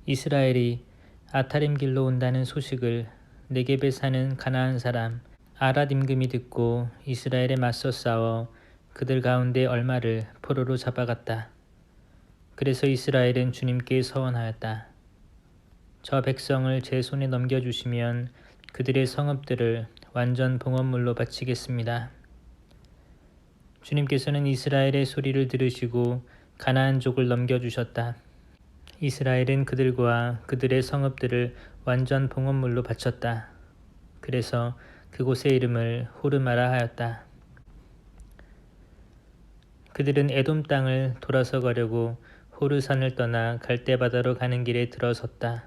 이스라엘이 아타림 길로 온다는 소식을 네겝에 사는 가나안 사람 아랏 임금이 듣고 이스라엘에 맞서 싸워 그들 가운데 얼마를 포로로 잡아갔다. 그래서 이스라엘은 주님께 서원하였다. 저 백성을 제 손에 넘겨주시면 그들의 성읍들을 완전 봉헌물로 바치겠습니다. 주님께서는 이스라엘의 소리를 들으시고 가나안족을 넘겨주셨다. 이스라엘은 그들과 그들의 성읍들을 완전 봉헌물로 바쳤다. 그래서 그곳의 이름을 호르마라 하였다. 그들은 에돔 땅을 돌아서 가려고 호르산을 떠나 갈대바다로 가는 길에 들어섰다.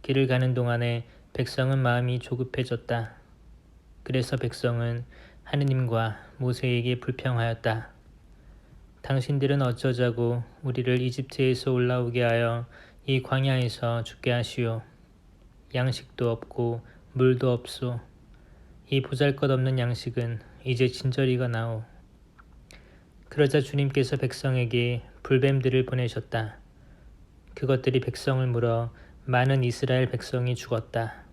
길을 가는 동안에 백성은 마음이 조급해졌다. 그래서 백성은 하느님과 모세에게 불평하였다. 당신들은 어쩌자고 우리를 이집트에서 올라오게 하여 이 광야에서 죽게 하시오. 양식도 없고 물도 없소. 이 보잘것없는 양식은 이제 진저리가 나오. 그러자 주님께서 백성에게 불뱀들을 보내셨다. 그것들이 백성을 물어 많은 이스라엘 백성이 죽었다.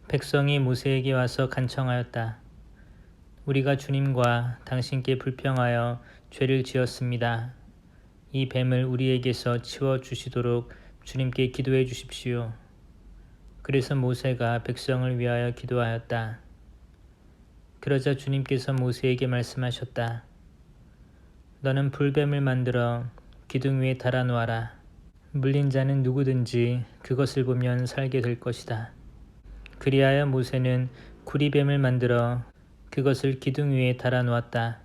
백성이 모세에게 와서 간청하였다. 우리가 주님과 당신께 불평하여 죄를 지었습니다. 이 뱀을 우리에게서 치워주시도록 주님께 기도해 주십시오. 그래서 모세가 백성을 위하여 기도하였다. 그러자 주님께서 모세에게 말씀하셨다. 너는 불뱀을 만들어 기둥 위에 달아 놓아라. 물린 자는 누구든지 그것을 보면 살게 될 것이다. 그리하여 모세는 구리뱀을 만들어 그것을 기둥 위에 달아 놓았다.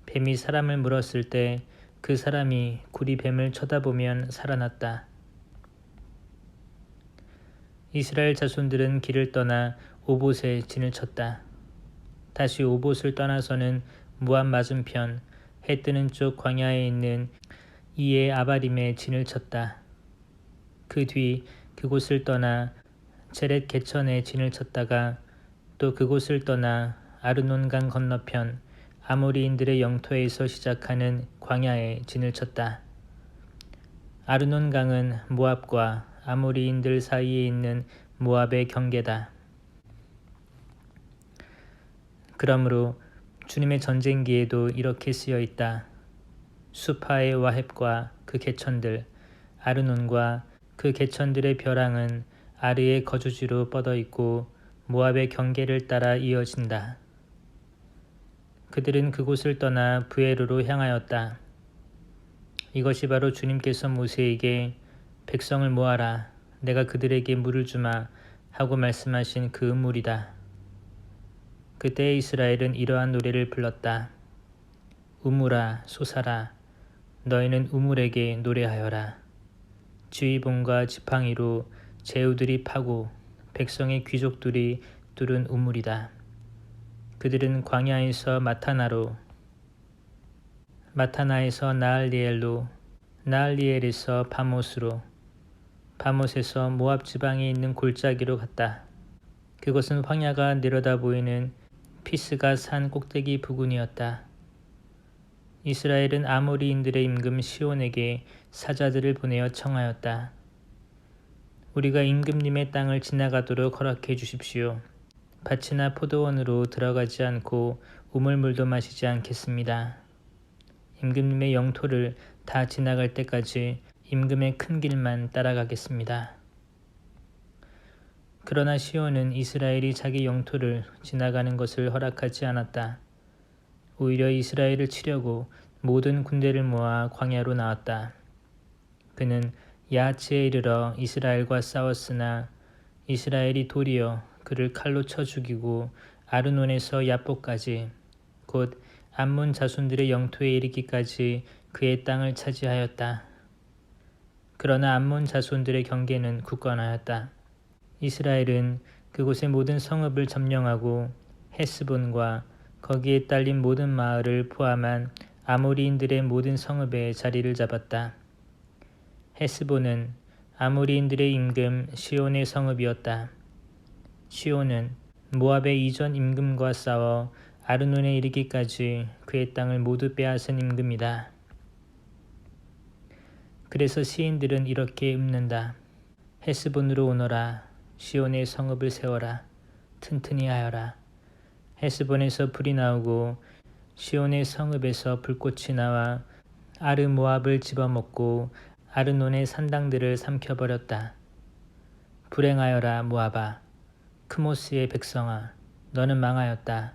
뱀이 사람을 물었을 때 그 사람이 구리뱀을 쳐다보면 살아났다. 이스라엘 자손들은 길을 떠나 오봇에 진을 쳤다. 다시 오봇을 떠나서는 모압 맞은편 해 뜨는 쪽 광야에 있는 이에 아바림에 진을 쳤다. 그 뒤 그곳을 떠나 제렛 개천에 진을 쳤다가 또 그곳을 떠나 아르논강 건너편 아모리인들의 영토에서 시작하는 광야에 진을 쳤다. 아르논강은 모압과 아모리인들 사이에 있는 모압의 경계다. 그러므로 주님의 전쟁기에도 이렇게 쓰여 있다. 수파의 와헵과 그 개천들, 아르논과 그 개천들의 벼랑은 아르의 거주지로 뻗어 있고 모압의 경계를 따라 이어진다. 그들은 그곳을 떠나 브에로로 향하였다. 이것이 바로 주님께서 모세에게 백성을 모아라, 내가 그들에게 물을 주마 하고 말씀하신 그 물이다. 그때 이스라엘은 이러한 노래를 불렀다. 우물아 솟아라, 너희는 우물에게 노래하여라. 지휘봉과 지팡이로 제후들이 파고 백성의 귀족들이 뚫은 우물이다. 그들은 광야에서 마타나로, 마타나에서 나알리엘로, 나알리엘에서 바못으로, 바못에서 모압 지방에 있는 골짜기로 갔다. 그것은 황야가 내려다 보이는 피스가 산 꼭대기 부근이었다. 이스라엘은 아모리인들의 임금 시온에게 사자들을 보내어 청하였다. 우리가 임금님의 땅을 지나가도록 허락해 주십시오. 밭이나 포도원으로 들어가지 않고 우물물도 마시지 않겠습니다. 임금님의 영토를 다 지나갈 때까지 임금의 큰 길만 따라가겠습니다. 그러나 시온은 이스라엘이 자기 영토를 지나가는 것을 허락하지 않았다. 오히려 이스라엘을 치려고 모든 군대를 모아 광야로 나왔다. 그는 야하츠에 이르러 이스라엘과 싸웠으나 이스라엘이 도리어 그를 칼로 쳐 죽이고 아르논에서 야복까지 곧 암몬 자손들의 영토에 이르기까지 그의 땅을 차지하였다. 그러나 암몬 자손들의 경계는 굳건하였다. 이스라엘은 그곳의 모든 성읍을 점령하고 헤스본과 거기에 딸린 모든 마을을 포함한 아모리인들의 모든 성읍에 자리를 잡았다. 헤스본은 아모리인들의 임금 시온의 성읍이었다. 시온은 모압의 이전 임금과 싸워 아르논에 이르기까지 그의 땅을 모두 빼앗은 임금이다. 그래서 시인들은 이렇게 읊는다. 헤스본으로 오너라. 시온의 성읍을 세워라. 튼튼히 하여라. 헤스본에서 불이 나오고 시온의 성읍에서 불꽃이 나와 아르모압을 집어먹고 아르논의 산당들을 삼켜버렸다. 불행하여라 모압아. 크모스의 백성아. 너는 망하였다.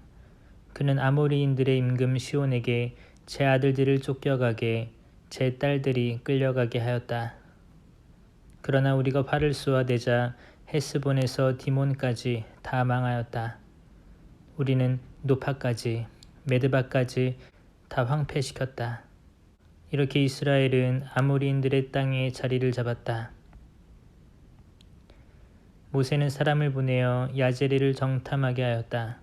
그는 아모리인들의 임금 시온에게 제 아들들을 쫓겨가게 제 딸들이 끌려가게 하였다. 그러나 우리가 활을 쏘아대자 헤스본에서 디몬까지 다 망하였다. 우리는 노파까지 메드바까지 다 황폐시켰다. 이렇게 이스라엘은 아모리인들의 땅에 자리를 잡았다. 모세는 사람을 보내어 야제리를 정탐하게 하였다.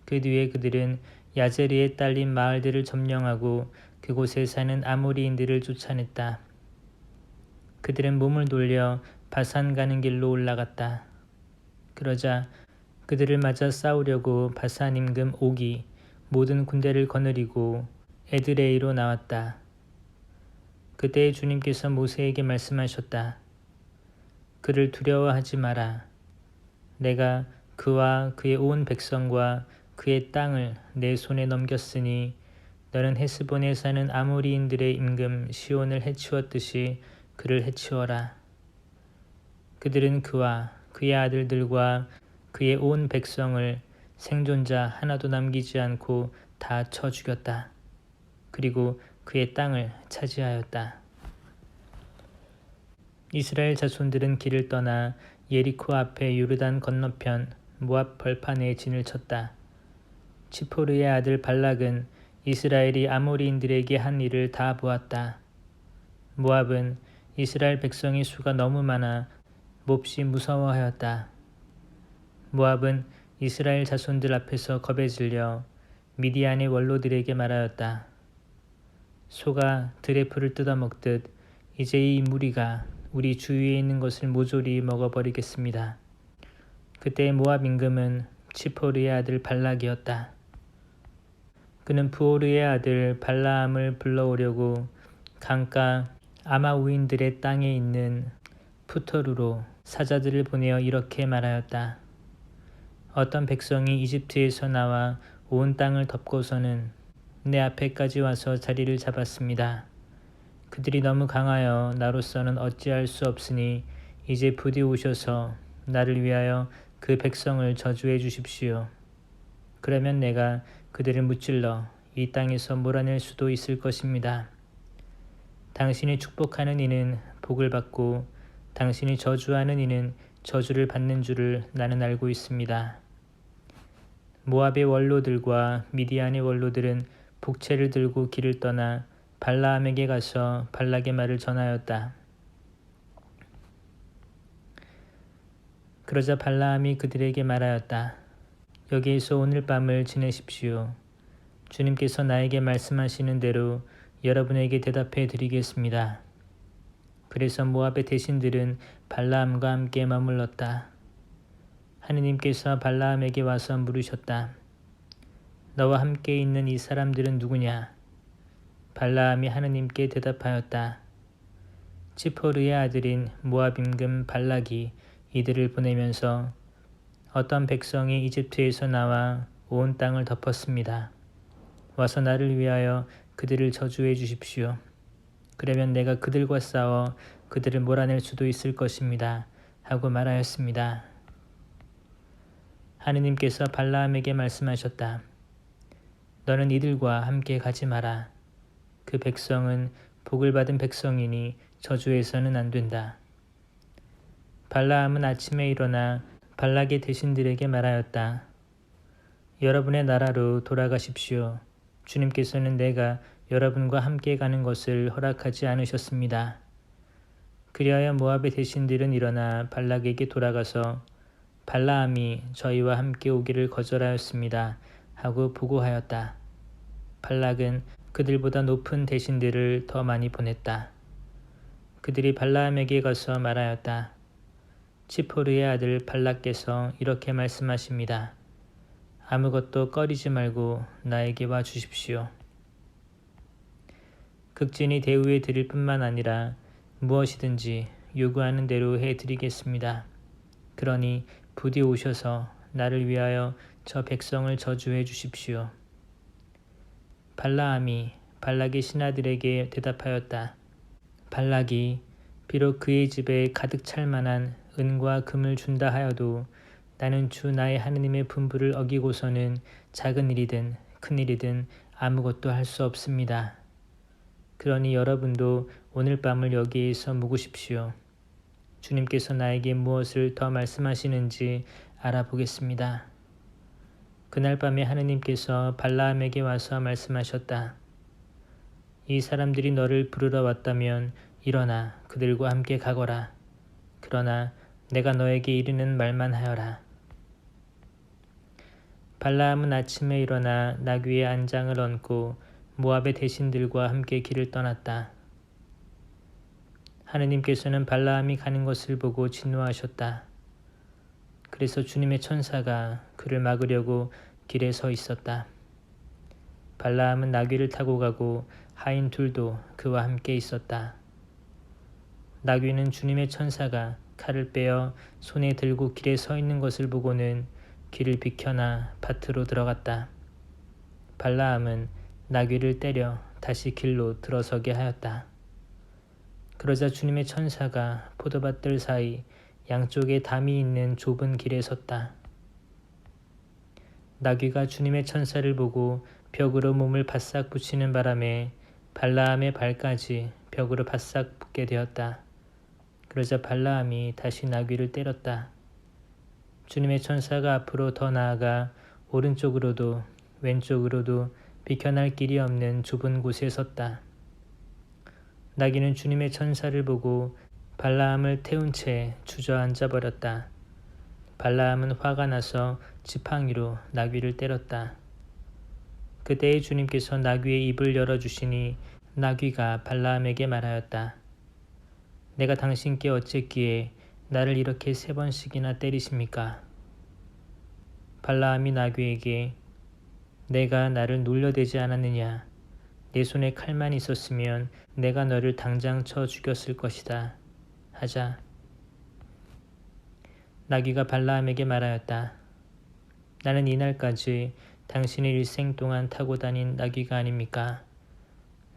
그 뒤에 그들은 야제리에 딸린 마을들을 점령하고 그곳에 사는 아모리인들을 쫓아냈다. 그들은 몸을 돌려 바산 가는 길로 올라갔다. 그러자 그들을 맞아 싸우려고 바산 임금 옥이 모든 군대를 거느리고 에드레이로 나왔다. 그때 주님께서 모세에게 말씀하셨다. 그를 두려워하지 마라. 내가 그와 그의 온 백성과 그의 땅을 내 손에 넘겼으니 너는 헤스본에 사는 아모리인들의 임금 시온을 해치웠듯이 그를 해치워라. 그들은 그와 그의 아들들과 그의 온 백성을 생존자 하나도 남기지 않고 다 쳐 죽였다. 그리고 그의 땅을 차지하였다. 이스라엘 자손들은 길을 떠나 예리코 앞에 요르단 건너편 모압 벌판에 진을 쳤다. 치포르의 아들 발락은 이스라엘이 아모리인들에게 한 일을 다 보았다. 모압은 이스라엘 백성의 수가 너무 많아 몹시 무서워하였다. 모압은 이스라엘 자손들 앞에서 겁에 질려 미디안의 원로들에게 말하였다. 소가 들의 풀을 뜯어먹듯 이제 이 무리가 우리 주위에 있는 것을 모조리 먹어버리겠습니다. 그때 모압 임금은 치포르의 아들 발락이었다. 그는 부오르의 아들 발라암을 불러오려고 강가 아마우인들의 땅에 있는 푸토루로 사자들을 보내어 이렇게 말하였다. 어떤 백성이 이집트에서 나와 온 땅을 덮고서는 내 앞에까지 와서 자리를 잡았습니다. 그들이 너무 강하여 나로서는 어찌할 수 없으니 이제 부디 오셔서 나를 위하여 그 백성을 저주해 주십시오. 그러면 내가 그들을 무찔러 이 땅에서 몰아낼 수도 있을 것입니다. 당신이 축복하는 이는 복을 받고 당신이 저주하는 이는 저주를 받는 줄을 나는 알고 있습니다. 모압의 원로들과 미디안의 원로들은 복채를 들고 길을 떠나 발라암에게 가서 발락의 말을 전하였다. 그러자 발라암이 그들에게 말하였다. 여기에서 오늘 밤을 지내십시오. 주님께서 나에게 말씀하시는 대로 여러분에게 대답해 드리겠습니다. 그래서 모압의 대신들은 발라암과 함께 머물렀다. 하느님께서 발라암에게 와서 물으셨다. 너와 함께 있는 이 사람들은 누구냐? 발라암이 하느님께 대답하였다. 치포르의 아들인 모압 임금 발락이 이들을 보내면서 어떤 백성이 이집트에서 나와 온 땅을 덮었습니다. 와서 나를 위하여 그들을 저주해 주십시오. 그러면 내가 그들과 싸워 그들을 몰아낼 수도 있을 것입니다. 하고 말하였습니다. 하느님께서 발라암에게 말씀하셨다. 너는 이들과 함께 가지 마라. 그 백성은 복을 받은 백성이니 저주해서는 안 된다. 발라암은 아침에 일어나 발락의 대신들에게 말하였다. 여러분의 나라로 돌아가십시오. 주님께서는 내가 여러분과 함께 가는 것을 허락하지 않으셨습니다. 그리하여 모압의 대신들은 일어나 발락에게 돌아가서 발라암이 저희와 함께 오기를 거절하였습니다. 하고 보고하였다. 발락은 그들보다 높은 대신들을 더 많이 보냈다. 그들이 발라암에게 가서 말하였다. 치포르의 아들 발락께서 이렇게 말씀하십니다. 아무것도 꺼리지 말고 나에게 와 주십시오. 극진히 대우해 드릴 뿐만 아니라 무엇이든지 요구하는 대로 해드리겠습니다. 그러니 부디 오셔서 나를 위하여 저 백성을 저주해 주십시오. 발라함이 발락의 신하들에게 대답하였다. 발락이 비록 그의 집에 가득 찰 만한 은과 금을 준다 하여도 나는 주 나의 하느님의 분부를 어기고서는 작은 일이든 큰 일이든 아무것도 할 수 없습니다. 그러니 여러분도 오늘 밤을 여기에서 묵으십시오. 주님께서 나에게 무엇을 더 말씀하시는지 알아보겠습니다. 그날 밤에 하느님께서 발라함에게 와서 말씀하셨다. 이 사람들이 너를 부르러 왔다면 일어나 그들과 함께 가거라. 그러나 내가 너에게 이르는 말만 하여라. 발라함은 아침에 일어나 나귀의 안장을 얹고 모압의 대신들과 함께 길을 떠났다. 하느님께서는 발라함이 가는 것을 보고 진노하셨다. 그래서 주님의 천사가 그를 막으려고 길에 서 있었다. 발라함은 나귀를 타고 가고 하인 둘도 그와 함께 있었다. 나귀는 주님의 천사가 칼을 빼어 손에 들고 길에 서 있는 것을 보고는 길을 비켜나 밭으로 들어갔다. 발라함은 나귀를 때려 다시 길로 들어서게 하였다. 그러자 주님의 천사가 포도밭들 사이 양쪽에 담이 있는 좁은 길에 섰다. 나귀가 주님의 천사를 보고 벽으로 몸을 바싹 붙이는 바람에 발라함의 발까지 벽으로 바싹 붙게 되었다. 그러자 발라함이 다시 나귀를 때렸다. 주님의 천사가 앞으로 더 나아가 오른쪽으로도 왼쪽으로도 비켜날 길이 없는 좁은 곳에 섰다. 나귀는 주님의 천사를 보고 발라함을 태운 채 주저앉아 버렸다. 발라함은 화가 나서 지팡이로 나귀를 때렸다. 그때에 주님께서 나귀의 입을 열어주시니 나귀가 발라함에게 말하였다. 내가 당신께 어쨌기에 나를 이렇게 3번씩이나 때리십니까? 발라함이 나귀에게 내가 나를 놀려대지 않았느냐? 내 손에 칼만 있었으면 내가 너를 당장 쳐 죽였을 것이다. 하자 나귀가 발라함에게 말하였다. 나는 이날까지 당신의 일생 동안 타고 다닌 나귀가 아닙니까?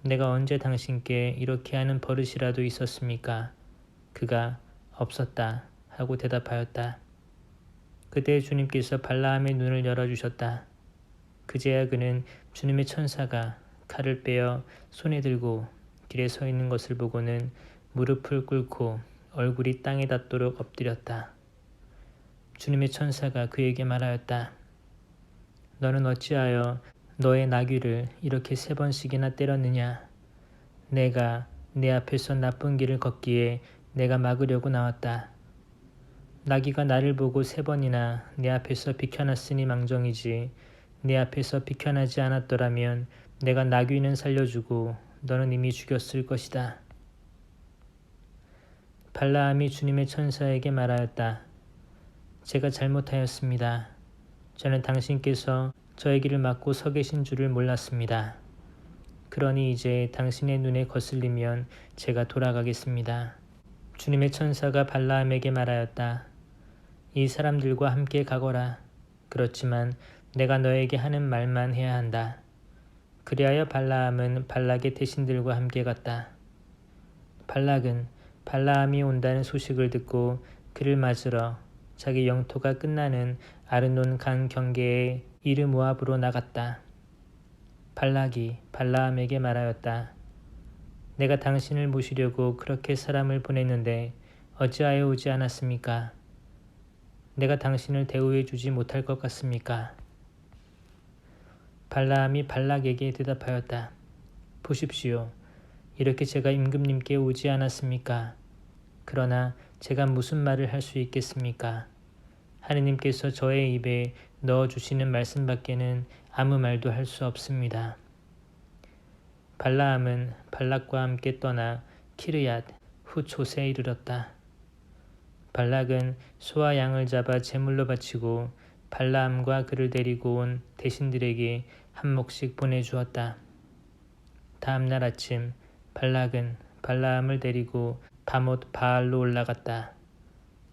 내가 언제 당신께 이렇게 하는 버릇이라도 있었습니까? 그가 없었다 하고 대답하였다. 그때 주님께서 발라함의 눈을 열어주셨다. 그제야 그는 주님의 천사가 칼을 빼어 손에 들고 길에 서 있는 것을 보고는 무릎을 꿇고 얼굴이 땅에 닿도록 엎드렸다. 주님의 천사가 그에게 말하였다. 너는 어찌하여 너의 나귀를 이렇게 3번씩이나 때렸느냐? 내가 내 앞에서 나쁜 길을 걷기에 내가 막으려고 나왔다. 나귀가 나를 보고 3번이나 내 앞에서 비켜났으니 망정이지 내 앞에서 비켜나지 않았더라면 내가 나귀는 살려주고 너는 이미 죽였을 것이다. 발라함이 주님의 천사에게 말하였다. 제가 잘못하였습니다. 저는 당신께서 저의 길을 막고 서 계신 줄을 몰랐습니다. 그러니 이제 당신의 눈에 거슬리면 제가 돌아가겠습니다. 주님의 천사가 발라함에게 말하였다. 이 사람들과 함께 가거라. 그렇지만 내가 너에게 하는 말만 해야 한다. 그리하여 발라함은 발락의 대신들과 함께 갔다. 발락은 발라함이 온다는 소식을 듣고 그를 맞으러 자기 영토가 끝나는 아르논 강 경계에 이르 모압으로 나갔다. 발락이 발라함에게 말하였다. 내가 당신을 모시려고 그렇게 사람을 보냈는데 어찌하여 오지 않았습니까? 내가 당신을 대우해 주지 못할 것 같습니까? 발라함이 발락에게 대답하였다. 보십시오. 이렇게 제가 임금님께 오지 않았습니까? 그러나 제가 무슨 말을 할 수 있겠습니까? 하느님께서 저의 입에 넣어주시는 말씀밖에는 아무 말도 할 수 없습니다. 발라함은 발락과 함께 떠나 키르얏 후초세에 이르렀다. 발락은 소와 양을 잡아 제물로 바치고 발라함과 그를 데리고 온 대신들에게 한 몫씩 보내주었다. 다음 날 아침 발락은 발라함을 데리고 바못 바알로 올라갔다.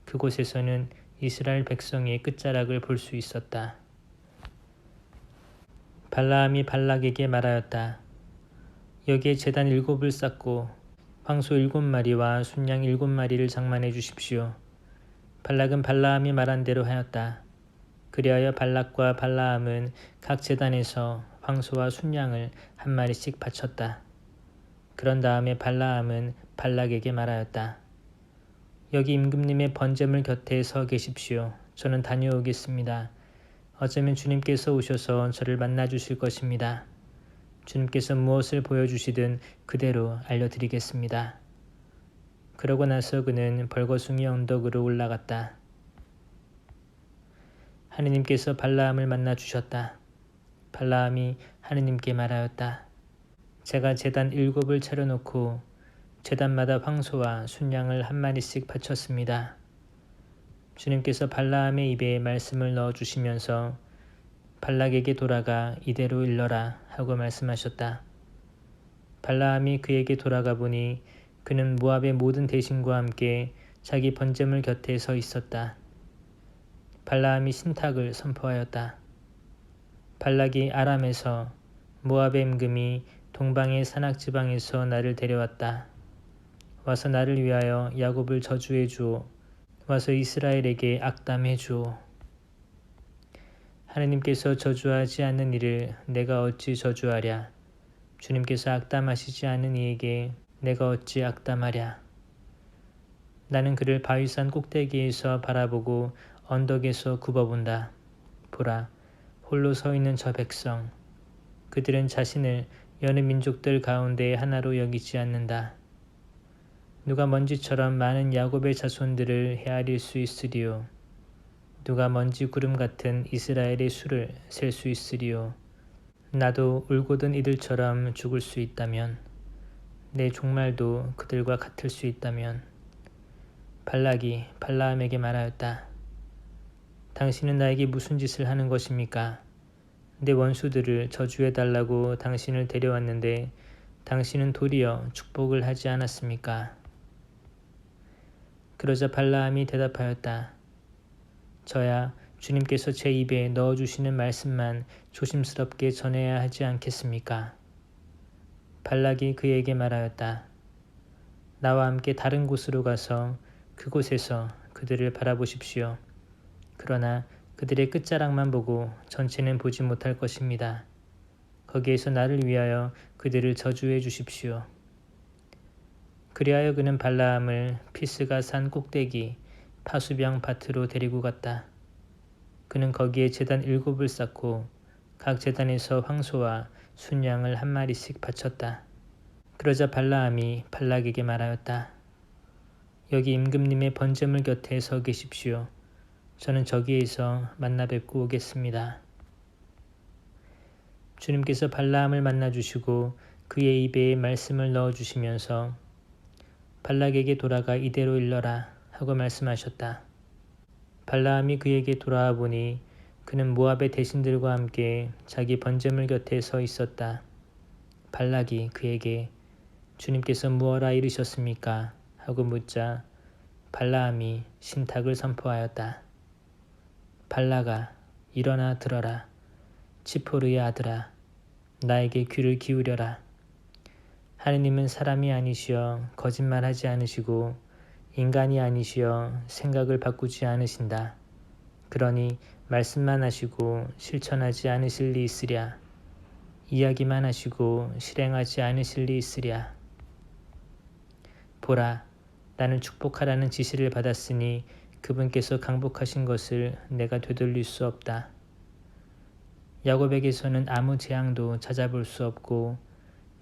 그곳에서는 이스라엘 백성의 끝자락을 볼 수 있었다. 발라함이 발락에게 말하였다. 여기에 제단 7을 쌓고 황소 7마리와 순양 7마리를 장만해 주십시오. 발락은 발라함이 말한 대로 하였다. 그리하여 발락과 발라함은 각 제단에서 황소와 순양을 한 마리씩 바쳤다. 그런 다음에 발라함은 발락에게 말하였다. 여기 임금님의 번제물 곁에 서 계십시오. 저는 다녀오겠습니다. 어쩌면 주님께서 오셔서 저를 만나 주실 것입니다. 주님께서 무엇을 보여주시든 그대로 알려드리겠습니다. 그러고 나서 그는 벌거숭이 언덕으로 올라갔다. 하느님께서 발라함을 만나 주셨다. 발라함이 하느님께 말하였다. 제가 제단 7을 차려놓고 제단마다 황소와 순양을 한 마리씩 바쳤습니다. 주님께서 발라함의 입에 말씀을 넣어주시면서 발락에게 돌아가 이대로 일러라 하고 말씀하셨다. 발라함이 그에게 돌아가 보니 그는 모압의 모든 대신과 함께 자기 번제물 곁에 서 있었다. 발라함이 신탁을 선포하였다. 발락이 아람에서 모압의 임금이 동방의 산악지방에서 나를 데려왔다. 와서 나를 위하여 야곱을 저주해 주오. 와서 이스라엘에게 악담해 주오. 하느님께서 저주하지 않는 이를 내가 어찌 저주하랴. 주님께서 악담하시지 않은 이에게 내가 어찌 악담하랴. 나는 그를 바위산 꼭대기에서 바라보고 언덕에서 굽어본다. 보라, 홀로 서 있는 저 백성. 그들은 자신을 여느 민족들 가운데 하나로 여기지 않는다. 누가 먼지처럼 많은 야곱의 자손들을 헤아릴 수 있으리요. 누가 먼지 구름 같은 이스라엘의 수를 셀 수 있으리요. 나도 울고든 이들처럼 죽을 수 있다면, 내 종말도 그들과 같을 수 있다면. 발락이 발라함에게 말하였다. 당신은 나에게 무슨 짓을 하는 것입니까? 내 원수들을 저주해달라고 당신을 데려왔는데 당신은 도리어 축복을 하지 않았습니까? 그러자 발라함이 대답하였다. 저야 주님께서 제 입에 넣어주시는 말씀만 조심스럽게 전해야 하지 않겠습니까? 발락이 그에게 말하였다. 나와 함께 다른 곳으로 가서 그곳에서 그들을 바라보십시오. 그러나 그들의 끝자락만 보고 전체는 보지 못할 것입니다. 거기에서 나를 위하여 그들을 저주해 주십시오. 그리하여 그는 발라함을 피스가 산 꼭대기 파수병 밭으로 데리고 갔다. 그는 거기에 제단 7을 쌓고 각 제단에서 황소와 순양을 한 마리씩 바쳤다. 그러자 발라함이 발락에게 말하였다. 여기 임금님의 번제물 곁에 서 계십시오. 저는 저기에서 만나 뵙고 오겠습니다. 주님께서 발라함을 만나 주시고 그의 입에 말씀을 넣어 주시면서 발락에게 돌아가 이대로 일러라 하고 말씀하셨다. 발라함이 그에게 돌아와 보니 그는 모압의 대신들과 함께 자기 번제물 곁에 서 있었다. 발락이 그에게 주님께서 무엇라 이르셨습니까? 하고 묻자 발라함이 신탁을 선포하였다. 발락아, 일어나 들어라. 치포르의 아들아, 나에게 귀를 기울여라. 하느님은 사람이 아니시여 거짓말하지 않으시고 인간이 아니시여 생각을 바꾸지 않으신다. 그러니 말씀만 하시고 실천하지 않으실 리 있으랴. 이야기만 하시고 실행하지 않으실 리 있으랴. 보라, 나는 축복하라는 지시를 받았으니 그분께서 강복하신 것을 내가 되돌릴 수 없다. 야곱에게서는 아무 재앙도 찾아볼 수 없고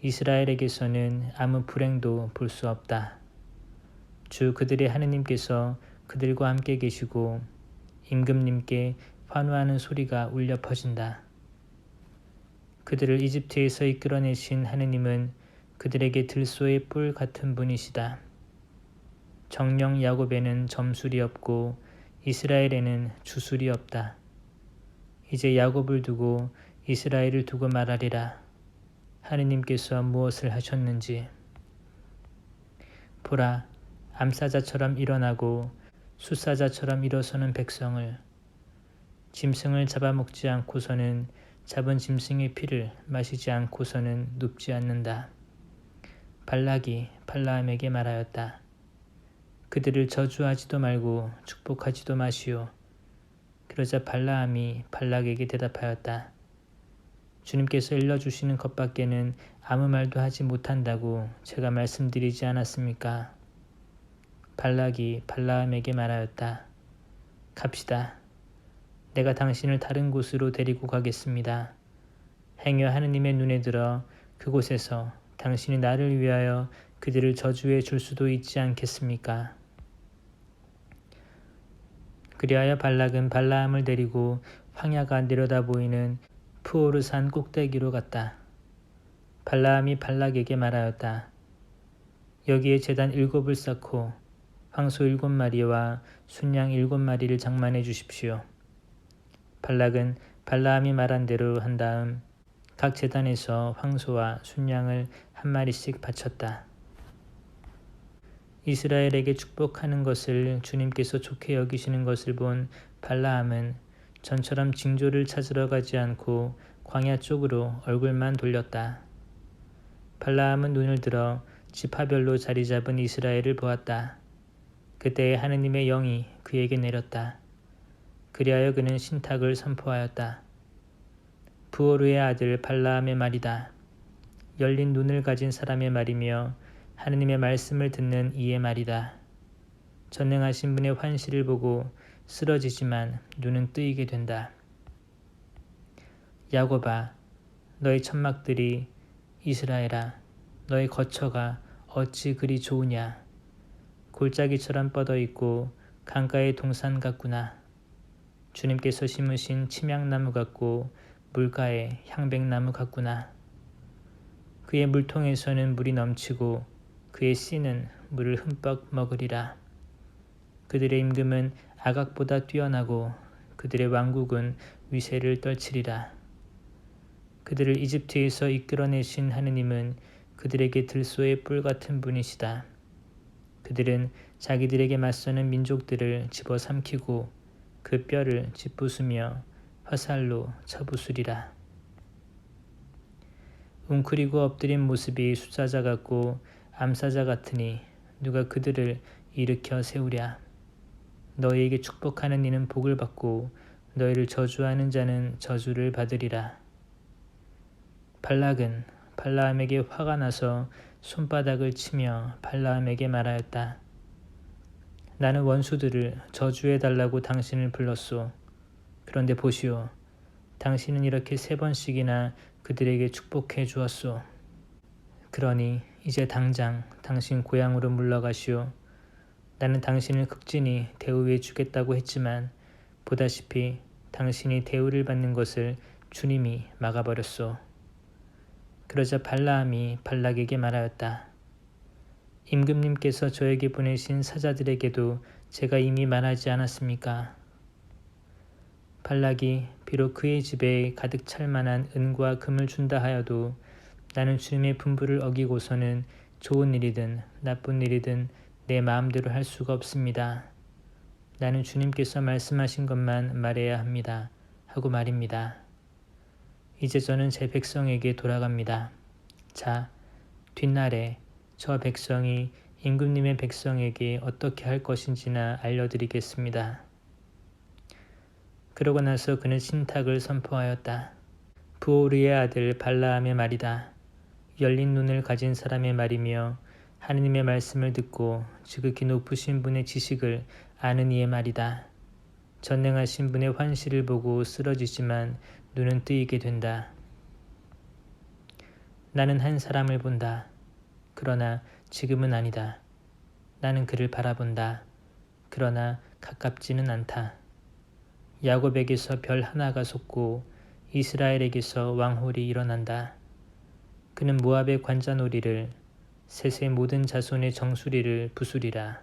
이스라엘에게서는 아무 불행도 볼 수 없다. 주 그들의 하느님께서 그들과 함께 계시고 임금님께 환호하는 소리가 울려 퍼진다. 그들을 이집트에서 이끌어내신 하느님은 그들에게 들소의 뿔 같은 분이시다. 정령 야곱에는 점술이 없고 이스라엘에는 주술이 없다. 이제 야곱을 두고 이스라엘을 두고 말하리라. 하느님께서 무엇을 하셨는지. 보라, 암사자처럼 일어나고 숫사자처럼 일어서는 백성을, 짐승을 잡아먹지 않고서는 잡은 짐승의 피를 마시지 않고서는 눕지 않는다. 발락이 발라함에게 말하였다. 그들을 저주하지도 말고 축복하지도 마시오. 그러자 발라함이 발락에게 대답하였다. 주님께서 일러주시는 것밖에는 아무 말도 하지 못한다고 제가 말씀드리지 않았습니까? 발락이 발라함에게 말하였다. 갑시다. 내가 당신을 다른 곳으로 데리고 가겠습니다. 행여 하느님의 눈에 들어 그곳에서 당신이 나를 위하여 그들을 저주해 줄 수도 있지 않겠습니까? 그리하여 발락은 발라함을 데리고 황야가 내려다 보이는 푸오르산 꼭대기로 갔다. 발라함이 발락에게 말하였다. 여기에 제단 7을 쌓고 황소 7마리와 순양 7마리를 장만해 주십시오. 발락은 발라함이 말한 대로 한 다음 각 제단에서 황소와 순양을 한 마리씩 바쳤다. 이스라엘에게 축복하는 것을 주님께서 좋게 여기시는 것을 본 발라함은 전처럼 징조를 찾으러 가지 않고 광야 쪽으로 얼굴만 돌렸다. 발라함은 눈을 들어 지파별로 자리 잡은 이스라엘을 보았다. 그때에 하느님의 영이 그에게 내렸다. 그리하여 그는 신탁을 선포하였다. 부오르의 아들 발라함의 말이다. 열린 눈을 가진 사람의 말이며 하느님의 말씀을 듣는 이의 말이다. 전능하신 분의 환시를 보고 쓰러지지만 눈은 뜨이게 된다. 야곱아, 너의 천막들이, 이스라엘아, 너의 거처가 어찌 그리 좋으냐. 골짜기처럼 뻗어있고 강가의 동산 같구나. 주님께서 심으신 침향나무 같고 물가의 향백나무 같구나. 그의 물통에서는 물이 넘치고 그의 씨는 물을 흠뻑 먹으리라. 그들의 임금은 아각보다 뛰어나고 그들의 왕국은 위세를 떨치리라. 그들을 이집트에서 이끌어내신 하느님은 그들에게 들소의 뿔 같은 분이시다. 그들은 자기들에게 맞서는 민족들을 집어삼키고 그 뼈를 짓부수며 화살로 쳐부수리라. 웅크리고 엎드린 모습이 숫사자 같고 암사자 같으니 누가 그들을 일으켜 세우랴. 너희에게 축복하는 이는 복을 받고 너희를 저주하는 자는 저주를 받으리라. 발락은 발라함에게 화가 나서 손바닥을 치며 발라함에게 말하였다. 나는 원수들을 저주해달라고 당신을 불렀소. 그런데 보시오. 당신은 이렇게 3번씩이나 그들에게 축복해 주었소. 그러니 이제 당장 당신 고향으로 물러가시오. 나는 당신을 극진히 대우해 주겠다고 했지만 보다시피 당신이 대우를 받는 것을 주님이 막아버렸소. 그러자 발라함이 발락에게 말하였다. 임금님께서 저에게 보내신 사자들에게도 제가 이미 말하지 않았습니까? 발락이 비록 그의 집에 가득 찰 만한 은과 금을 준다 하여도 나는 주님의 분부를 어기고서는 좋은 일이든 나쁜 일이든 내 마음대로 할 수가 없습니다. 나는 주님께서 말씀하신 것만 말해야 합니다. 하고 말입니다. 이제 저는 제 백성에게 돌아갑니다. 자, 뒷날에 저 백성이 임금님의 백성에게 어떻게 할 것인지나 알려드리겠습니다. 그러고 나서 그는 신탁을 선포하였다. 부오르의 아들 발라함의 말이다. 열린 눈을 가진 사람의 말이며 하느님의 말씀을 듣고 지극히 높으신 분의 지식을 아는 이의 말이다. 전능하신 분의 환시를 보고 쓰러지지만 눈은 뜨이게 된다. 나는 한 사람을 본다. 그러나 지금은 아니다. 나는 그를 바라본다. 그러나 가깝지는 않다. 야곱에게서 별 하나가 솟고 이스라엘에게서 왕홀이 일어난다. 그는 모압의 관자놀이를 셋의 모든 자손의 정수리를 부수리라.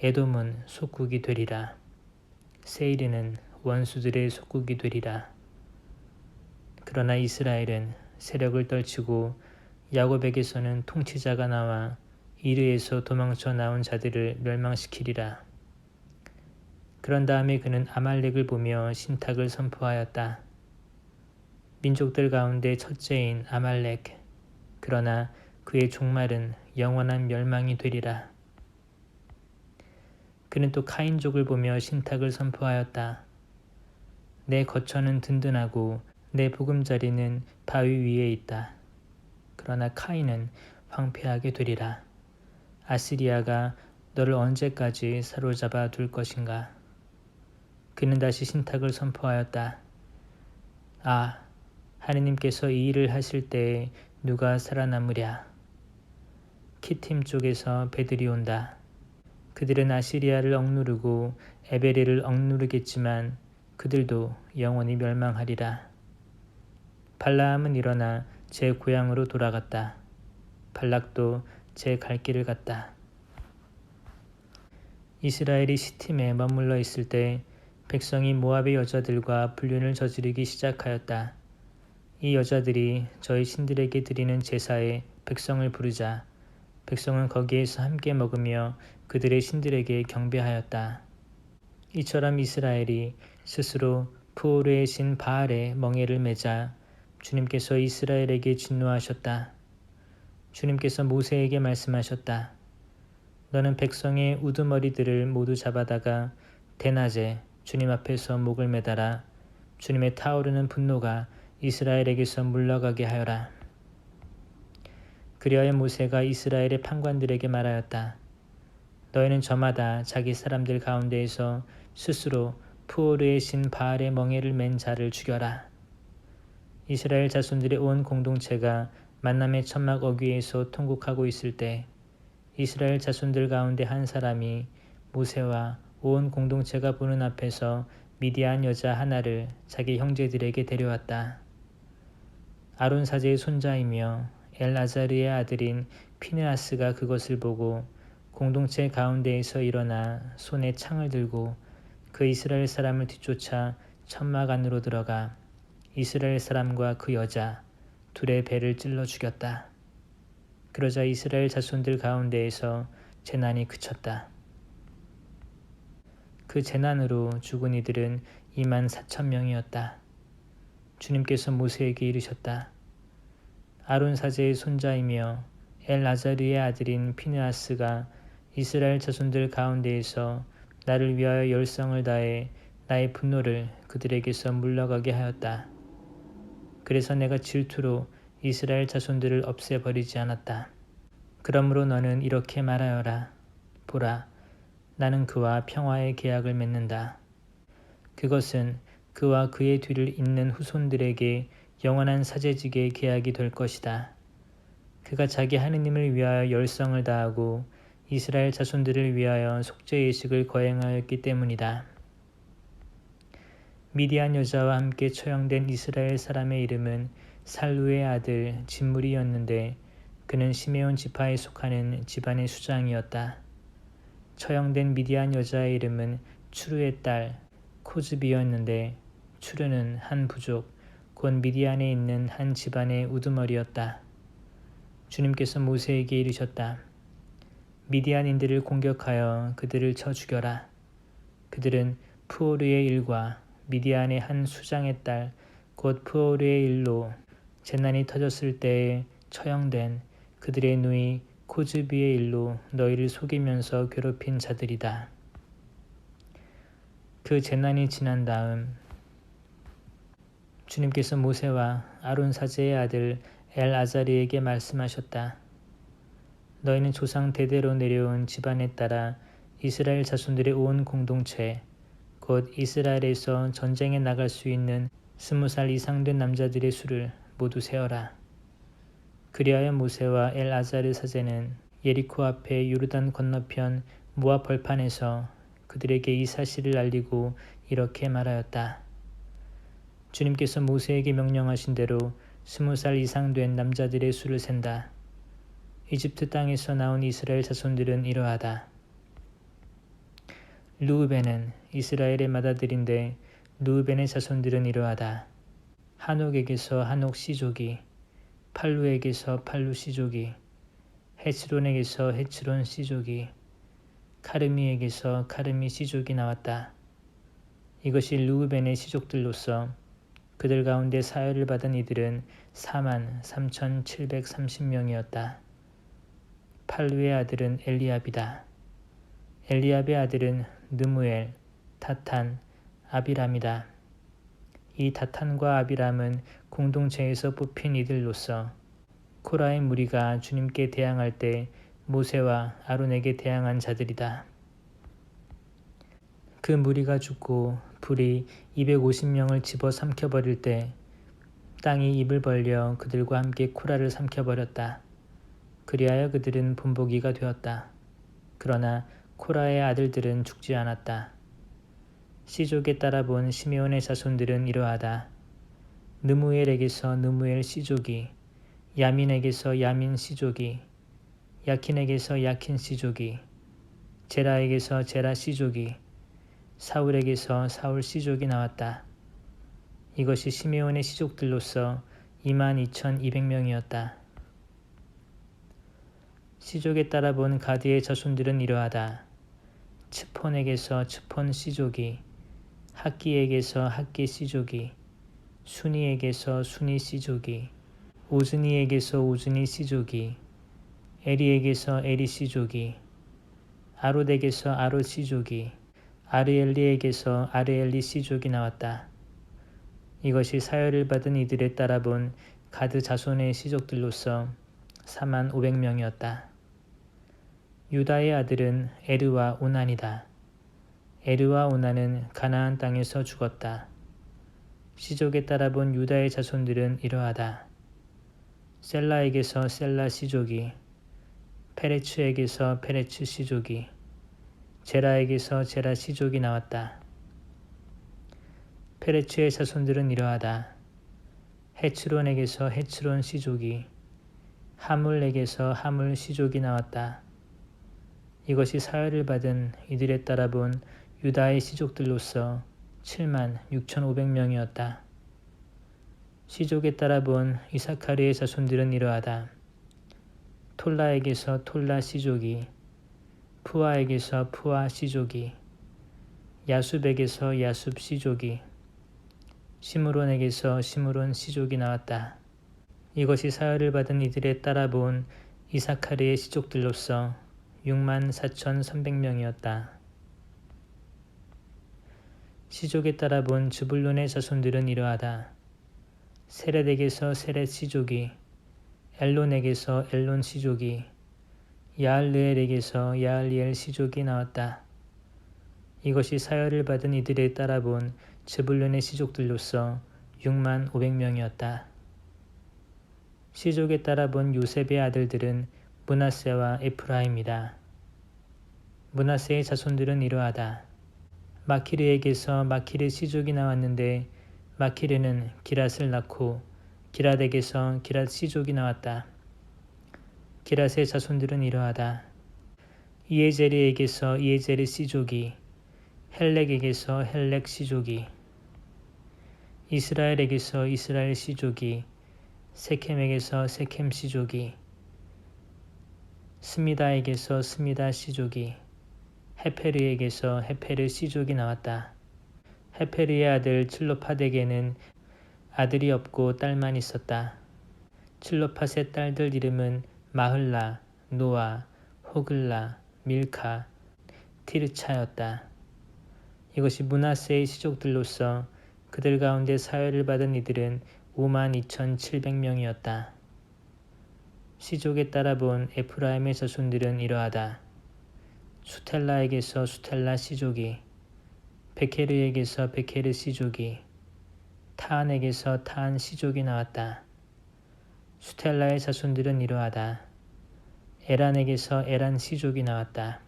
에돔은 속국이 되리라. 세일은 원수들의 속국이 되리라. 그러나 이스라엘은 세력을 떨치고 야곱에게서는 통치자가 나와 이르에서 도망쳐 나온 자들을 멸망시키리라. 그런 다음에 그는 아말렉을 보며 신탁을 선포하였다. 민족들 가운데 첫째인 아말렉, 그러나 그의 종말은 영원한 멸망이 되리라. 그는 또 카인족을 보며 신탁을 선포하였다. 내 거처는 든든하고 내 보금자리는 바위 위에 있다. 그러나 카인은 황폐하게 되리라. 아시리아가 너를 언제까지 사로잡아 둘 것인가? 그는 다시 신탁을 선포하였다. 아, 하느님께서 이 일을 하실 때에 누가 살아남으랴? 키팀 쪽에서 배들이 온다. 그들은 아시리아를 억누르고 에베레를 억누르겠지만 그들도 영원히 멸망하리라. 발라함은 일어나 제 고향으로 돌아갔다. 발락도 제 갈 길을 갔다. 이스라엘이 시팀에 머물러 있을 때 백성이 모압의 여자들과 불륜을 저지르기 시작하였다. 이 여자들이 저희 신들에게 드리는 제사에 백성을 부르자 백성은 거기에서 함께 먹으며 그들의 신들에게 경배하였다. 이처럼 이스라엘이 스스로 푸오르의 신 바알의 멍에를 매자 주님께서 이스라엘에게 진노하셨다. 주님께서 모세에게 말씀하셨다. 너는 백성의 우두머리들을 모두 잡아다가 대낮에 주님 앞에서 목을 매달아 주님의 타오르는 분노가 이스라엘에게서 물러가게 하여라. 그리하여 모세가 이스라엘의 판관들에게 말하였다. 너희는 저마다 자기 사람들 가운데에서 스스로 푸오르의 신 바알의 멍에를 맨 자를 죽여라. 이스라엘 자손들의 온 공동체가 만남의 천막 어귀에서 통곡하고 있을 때 이스라엘 자손들 가운데 한 사람이 모세와 온 공동체가 보는 앞에서 미디안 여자 하나를 자기 형제들에게 데려왔다. 아론 사제의 손자이며 엘아자르의 아들인 피느하스가 그것을 보고 공동체 가운데에서 일어나 손에 창을 들고 그 이스라엘 사람을 뒤쫓아 천막 안으로 들어가 이스라엘 사람과 그 여자 둘의 배를 찔러 죽였다. 그러자 이스라엘 자손들 가운데에서 재난이 그쳤다. 그 재난으로 죽은 이들은 24,000명이었다. 주님께서 모세에게 이르셨다. 아론 사제의 손자이며 엘아자르의 아들인 피느하스가 이스라엘 자손들 가운데에서 나를 위하여 열성을 다해 나의 분노를 그들에게서 물러가게 하였다. 그래서 내가 질투로 이스라엘 자손들을 없애버리지 않았다. 그러므로 너는 이렇게 말하여라. 보라, 나는 그와 평화의 계약을 맺는다. 그것은 그와 그의 뒤를 잇는 후손들에게 영원한 사제직의 계약이 될 것이다. 그가 자기 하느님을 위하여 열성을 다하고 이스라엘 자손들을 위하여 속죄의식을 거행하였기 때문이다. 미디안 여자와 함께 처형된 이스라엘 사람의 이름은 살루의 아들 진물이었는데 그는 시메온 지파에 속하는 집안의 수장이었다. 처형된 미디안 여자의 이름은 추르의 딸 코즈비였는데 추르는 한 부족 곧 미디안에 있는 한 집안의 우두머리였다. 주님께서 모세에게 이르셨다. 미디안인들을 공격하여 그들을 쳐 죽여라. 그들은 푸오르의 일과 미디안의 한 수장의 딸 곧 푸오르의 일로 재난이 터졌을 때에 처형된 그들의 누이 코즈비의 일로 너희를 속이면서 괴롭힌 자들이다. 그 재난이 지난 다음 주님께서 모세와 아론 사제의 아들 엘아자르에게 말씀하셨다. 너희는 조상 대대로 내려온 집안에 따라 이스라엘 자손들의 온 공동체 곧 이스라엘에서 전쟁에 나갈 수 있는 20살 이상 된 남자들의 수를 모두 세어라. 그리하여 모세와 엘아자르 사제는 예리코 앞에 요르단 건너편 모압 벌판에서 그들에게 이 사실을 알리고 이렇게 말하였다. 주님께서 모세에게 명령하신 대로 20살 이상 된 남자들의 수를 센다. 이집트 땅에서 나온 이스라엘 자손들은 이러하다. 르우벤은 이스라엘의 맏아들인데 르우벤의 자손들은 이러하다. 한옥에게서 한옥 씨족이, 팔루에게서 팔루 씨족이, 헤츠론에게서 헤츠론 씨족이, 카르미에게서 카르미 씨족이 나왔다. 이것이 르우벤의 씨족들로서 그들 가운데 사열을 받은 이들은 43,730명이었다. 팔루의 아들은 엘리압이다. 엘리압의 아들은 느무엘, 다탄, 아비람이다. 이 다탄과 아비람은 공동체에서 뽑힌 이들로서 코라의 무리가 주님께 대항할 때 모세와 아론에게 대항한 자들이다. 그 무리가 죽고 불이 250명을 집어 삼켜버릴 때 땅이 입을 벌려 그들과 함께 코라를 삼켜버렸다. 그리하여 그들은 본보기가 되었다. 그러나 코라의 아들들은 죽지 않았다. 씨족에 따라 본 시메온의 자손들은 이러하다. 느무엘에게서 느무엘 씨족이, 야민에게서 야민 씨족이, 야킨에게서 야킨 씨족이, 제라에게서 제라 씨족이, 사울에게서 사울 씨족이 나왔다. 이것이 시메온의 씨족들로서 22,200명이었다. 씨족에 따라 본 가드의 자손들은 이러하다. 츠폰에게서 츠폰 씨족이, 학기에게서 학기 씨족이, 순이에게서 순이 씨족이, 오즈니에게서 오즈니 씨족이, 에리에게서 에리 씨족이, 아롯에게서 아롯 씨족이, 아르엘리에게서 아르엘리 씨족이 나왔다. 이것이 사열을 받은 이들에 따라 본 가드 자손의 씨족들로서 45,000명이었다. 유다의 아들은 에르와 오난이다. 에르와 오난은 가나안 땅에서 죽었다. 씨족에 따라 본 유다의 자손들은 이러하다. 셀라에게서 셀라 씨족이, 페레츠에게서 페레츠 씨족이, 제라에게서 제라 씨족이 나왔다. 페레츠의 자손들은 이러하다. 헤츠론에게서 헤츠론 씨족이, 하물에게서 하물 씨족이 나왔다. 이것이 사열을 받은 이들에 따라 본 유다의 씨족들로서 76,500명이었다. 씨족에 따라 본 이사카리의 자손들은 이러하다. 톨라에게서 톨라 씨족이, 푸아에게서 푸아 씨족이, 야숲에게서 야숲 씨족이, 시므론에게서 시므론 씨족이 나왔다. 이것이 사열을 받은 이들에 따라 본 이사카리의 씨족들로서 64,300명이었다. 씨족에 따라 본 즈불론의 자손들은 이러하다. 세렛에게서 세렛 씨족이, 엘론에게서 엘론 씨족이, 야알르엘에게서 야알리엘 씨족이 나왔다. 이것이 사열을 받은 이들에 따라 본 즈불론의 씨족들로서 65,000명이었다. 씨족에 따라 본 요셉의 아들들은 므낫세와 에프라임이다. 므낫세의 자손들은 이러하다. 마키르에게서 마키르 씨족이 나왔는데 마키르는 기랏을 낳고 기랏에게서 기랏 씨족이 나왔다. 기랏의 자손들은 이러하다. 이에제르에게서 이에제르 씨족이, 헬렉에게서 헬렉 씨족이, 이스라엘에게서 이스라엘 씨족이, 세켐에게서 세켐 씨족이, 스미다에게서 스미다 씨족이, 헤페르에게서 헤페르 씨족이 나왔다. 헤페르의 아들 칠로팟에게는 아들이 없고 딸만 있었다. 칠로팟의 딸들 이름은 마흘라, 노아, 호글라, 밀카, 티르차였다. 이것이 므낫세의 씨족들로서 그들 가운데 사열을 받은 이들은 52,700명이었다. 씨족에 따라 본 에프라임의 자손들은 이러하다. 수텔라에게서 수텔라 씨족이, 베케르에게서 베케르 씨족이, 타안에게서 타안 씨족이 나왔다. 수텔라의 자손들은 이러하다. 에란에게서 에란 씨족이 나왔다.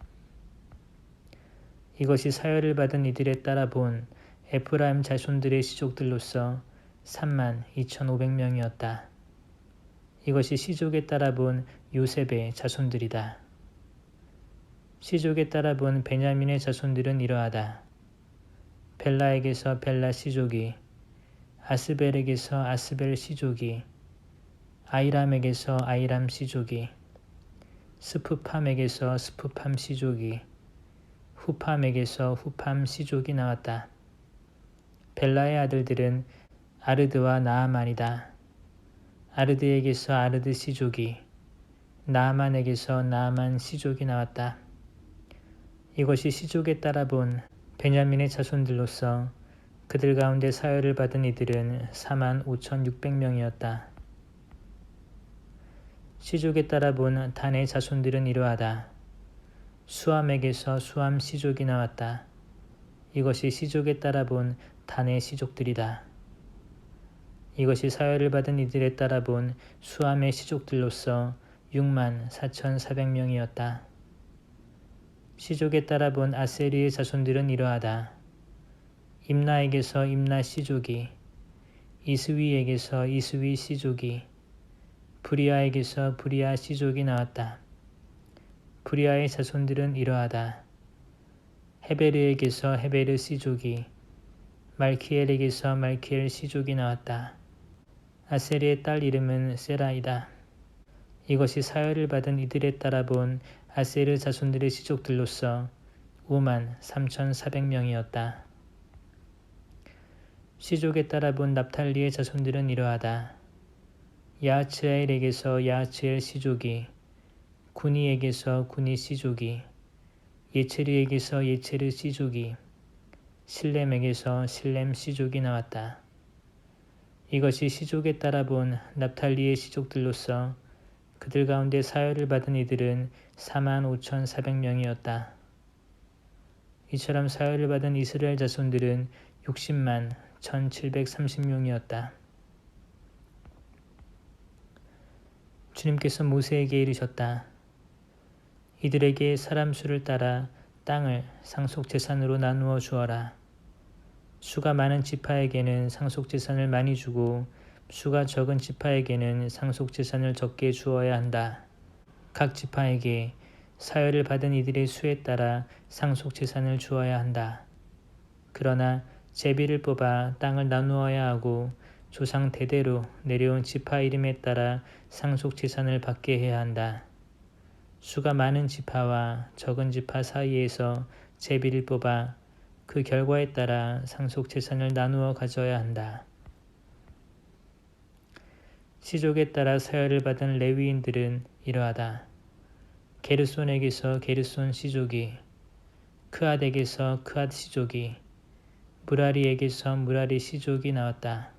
이것이 사열을 받은 이들에 따라 본 에프라임 자손들의 씨족들로서 32,500명이었다. 이것이 씨족에 따라 본 요셉의 자손들이다. 씨족에 따라 본 베냐민의 자손들은 이러하다. 벨라에게서 벨라 씨족이, 아스벨에게서 아스벨 씨족이, 아이람에게서 아이람 씨족이, 스프팜에게서 스프팜 시족이, 후팜에게서 후팜 시족이 나왔다. 벨라의 아들들은 아르드와 나아만이다. 아르드에게서 아르드 시족이, 나아만에게서 나아만 시족이 나왔다. 이것이 시족에 따라 본 베냐민의 자손들로서 그들 가운데 사혈을 받은 이들은 45,600명이었다. 시족에 따라 본 단의 자손들은 이러하다. 수암에게서 수암 시족이 나왔다. 이것이 시족에 따라 본 단의 시족들이다. 이것이 사혈을 받은 이들에 따라 본 수암의 시족들로서 64,400명이었다. 시족에 따라 본 아세리의 자손들은 이러하다. 임나에게서 임나 시족이, 이스위에게서 이스위 시족이, 브리아에게서 브리아 시족이 나왔다. 브리아의 자손들은 이러하다. 헤베르에게서 헤베르 시족이, 말키엘에게서 말키엘 시족이 나왔다. 아세리의 딸 이름은 세라이다. 이것이 사혈을 받은 이들에 따라 본 아세르 자손들의 시족들로서 53,400명이었다. 시족에 따라 본 납탈리의 자손들은 이러하다. 야하츠엘에게서 야하츠엘 시족이, 구니에게서 구니 시족이, 예체르에게서 예체르 시족이, 실렘에게서 실렘 시족이 나왔다. 이것이 시족에 따라 본 납탈리의 시족들로서 그들 가운데 사혈을 받은 이들은 45,400명이었다. 이처럼 사혈을 받은 이스라엘 자손들은 60만 1,730명이었다. 주님께서 모세에게 이르셨다. 이들에게 사람 수를 따라 땅을 상속재산으로 나누어 주어라. 수가 많은 지파에게는 상속재산을 많이 주고 수가 적은 지파에게는 상속재산을 적게 주어야 한다. 각 지파에게 사혈을 받은 이들의 수에 따라 상속재산을 주어야 한다. 그러나 제비를 뽑아 땅을 나누어야 하고 조상 대대로 내려온 지파 이름에 따라 상속재산을 받게 해야 한다. 수가 많은 지파와 적은 지파 사이에서 제비를 뽑아 그 결과에 따라 상속재산을 나누어 가져야 한다. 시족에 따라 사혈을 받은 레위인들은 이러하다. 게르손에게서 게르손 시족이, 크앗에게서 크앗 시족이, 무라리에게서 무라리 시족이 나왔다.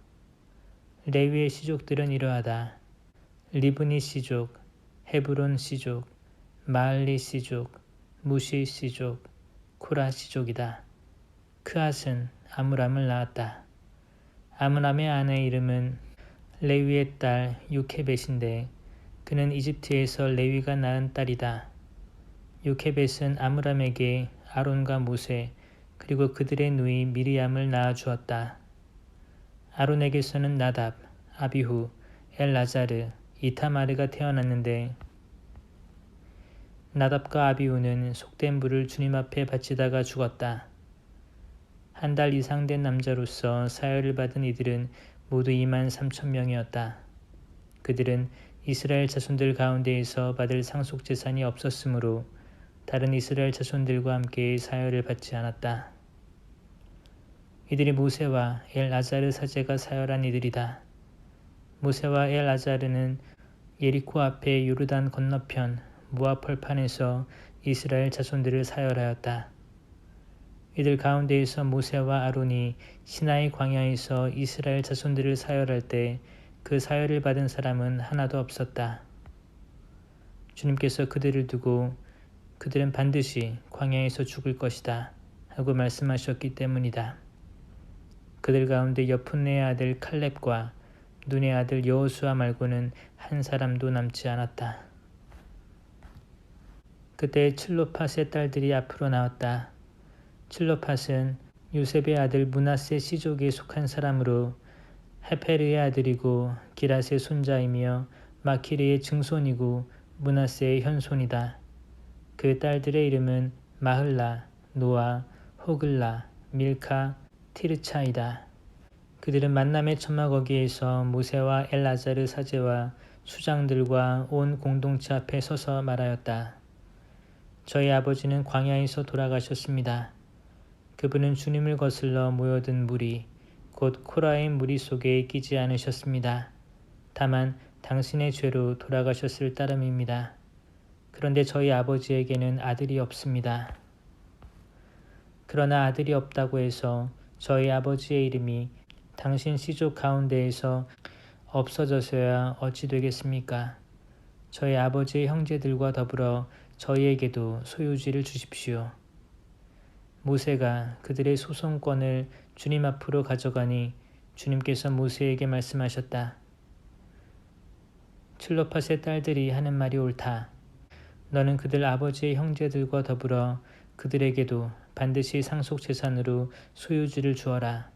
레위의 시족들은 이러하다. 리브니 시족, 헤브론 시족, 마을리 시족, 무시 시족, 코라 시족이다. 크앗은 아므람을 낳았다. 아므람의 아내 이름은 레위의 딸 요케벳인데 그는 이집트에서 레위가 낳은 딸이다. 요케벳은 아므람에게 아론과 모세 그리고 그들의 누이 미리암을 낳아 주었다. 아론에게서는 나답, 아비후, 엘라자르, 이타마르가 태어났는데 나답과 아비후는 속된 불을 주님 앞에 바치다가 죽었다. 한 달 이상 된 남자로서 사혈을 받은 이들은 모두 23,000명이었다. 그들은 이스라엘 자손들 가운데에서 받을 상속재산이 없었으므로 다른 이스라엘 자손들과 함께 사혈을 받지 않았다. 이들이 모세와 엘아자르 사제가 사혈한 이들이다. 모세와 엘아자르는 예리코 앞에 요르단 건너편 모압 벌판에서 이스라엘 자손들을 사혈하였다. 이들 가운데에서 모세와 아론이 시나이 광야에서 이스라엘 자손들을 사혈할 때 그 사혈을 받은 사람은 하나도 없었다. 주님께서 그들을 두고 그들은 반드시 광야에서 죽을 것이다 하고 말씀하셨기 때문이다. 그들 가운데 여푼네의 아들 칼렙과 눈의 아들 여호수아 말고는 한 사람도 남지 않았다. 그때 칠로팟의 딸들이 앞으로 나왔다. 칠로팟은 요셉의 아들 므낫세 시족에 속한 사람으로 헤페르의 아들이고 기랏의 손자이며 마키르의 증손이고 므낫세의 현손이다. 그 딸들의 이름은 마흘라, 노아, 호글라, 밀카, 티르차이다. 그들은 만남의 천막 거기에서 모세와 엘아자르 사제와 수장들과 온 공동체 앞에 서서 말하였다. 저희 아버지는 광야에서 돌아가셨습니다. 그분은 주님을 거슬러 모여든 무리, 곧 코라의 무리 속에 끼지 않으셨습니다. 다만 당신의 죄로 돌아가셨을 따름입니다. 그런데 저희 아버지에게는 아들이 없습니다. 그러나 아들이 없다고 해서 저희 아버지의 이름이 당신 시족 가운데에서 없어져서야 어찌 되겠습니까? 저희 아버지의 형제들과 더불어 저희에게도 소유지를 주십시오. 모세가 그들의 소송권을 주님 앞으로 가져가니 주님께서 모세에게 말씀하셨다. 칠로팟의 딸들이 하는 말이 옳다. 너는 그들 아버지의 형제들과 더불어 그들에게도 반드시 상속재산으로 소유지를 주어라.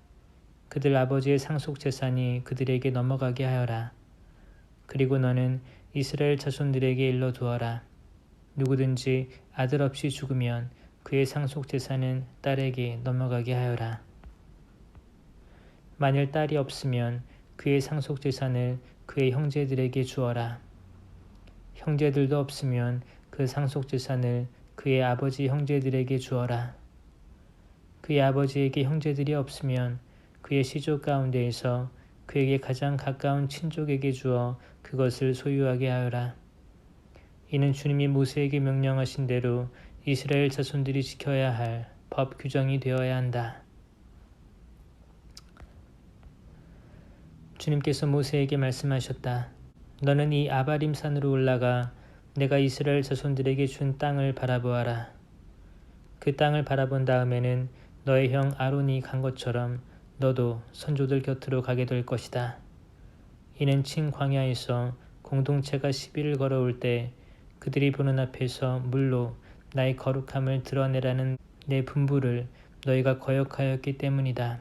그들 아버지의 상속재산이 그들에게 넘어가게 하여라. 그리고 너는 이스라엘 자손들에게 일러두어라. 누구든지 아들 없이 죽으면 그의 상속재산은 딸에게 넘어가게 하여라. 만일 딸이 없으면 그의 상속재산을 그의 형제들에게 주어라. 형제들도 없으면 그 상속재산을 그의 아버지 형제들에게 주어라. 그의 아버지에게 형제들이 없으면 그의 시족 가운데에서 그에게 가장 가까운 친족에게 주어 그것을 소유하게 하여라. 이는 주님이 모세에게 명령하신 대로 이스라엘 자손들이 지켜야 할 법 규정이 되어야 한다. 주님께서 모세에게 말씀하셨다. 너는 이 아바림 산으로 올라가 내가 이스라엘 자손들에게 준 땅을 바라보아라. 그 땅을 바라본 다음에는 너의 형 아론이 간 것처럼 너도 선조들 곁으로 가게 될 것이다. 이는 친 광야에서 공동체가 시비를 걸어올 때 그들이 보는 앞에서 물로 나의 거룩함을 드러내라는 내 분부를 너희가 거역하였기 때문이다.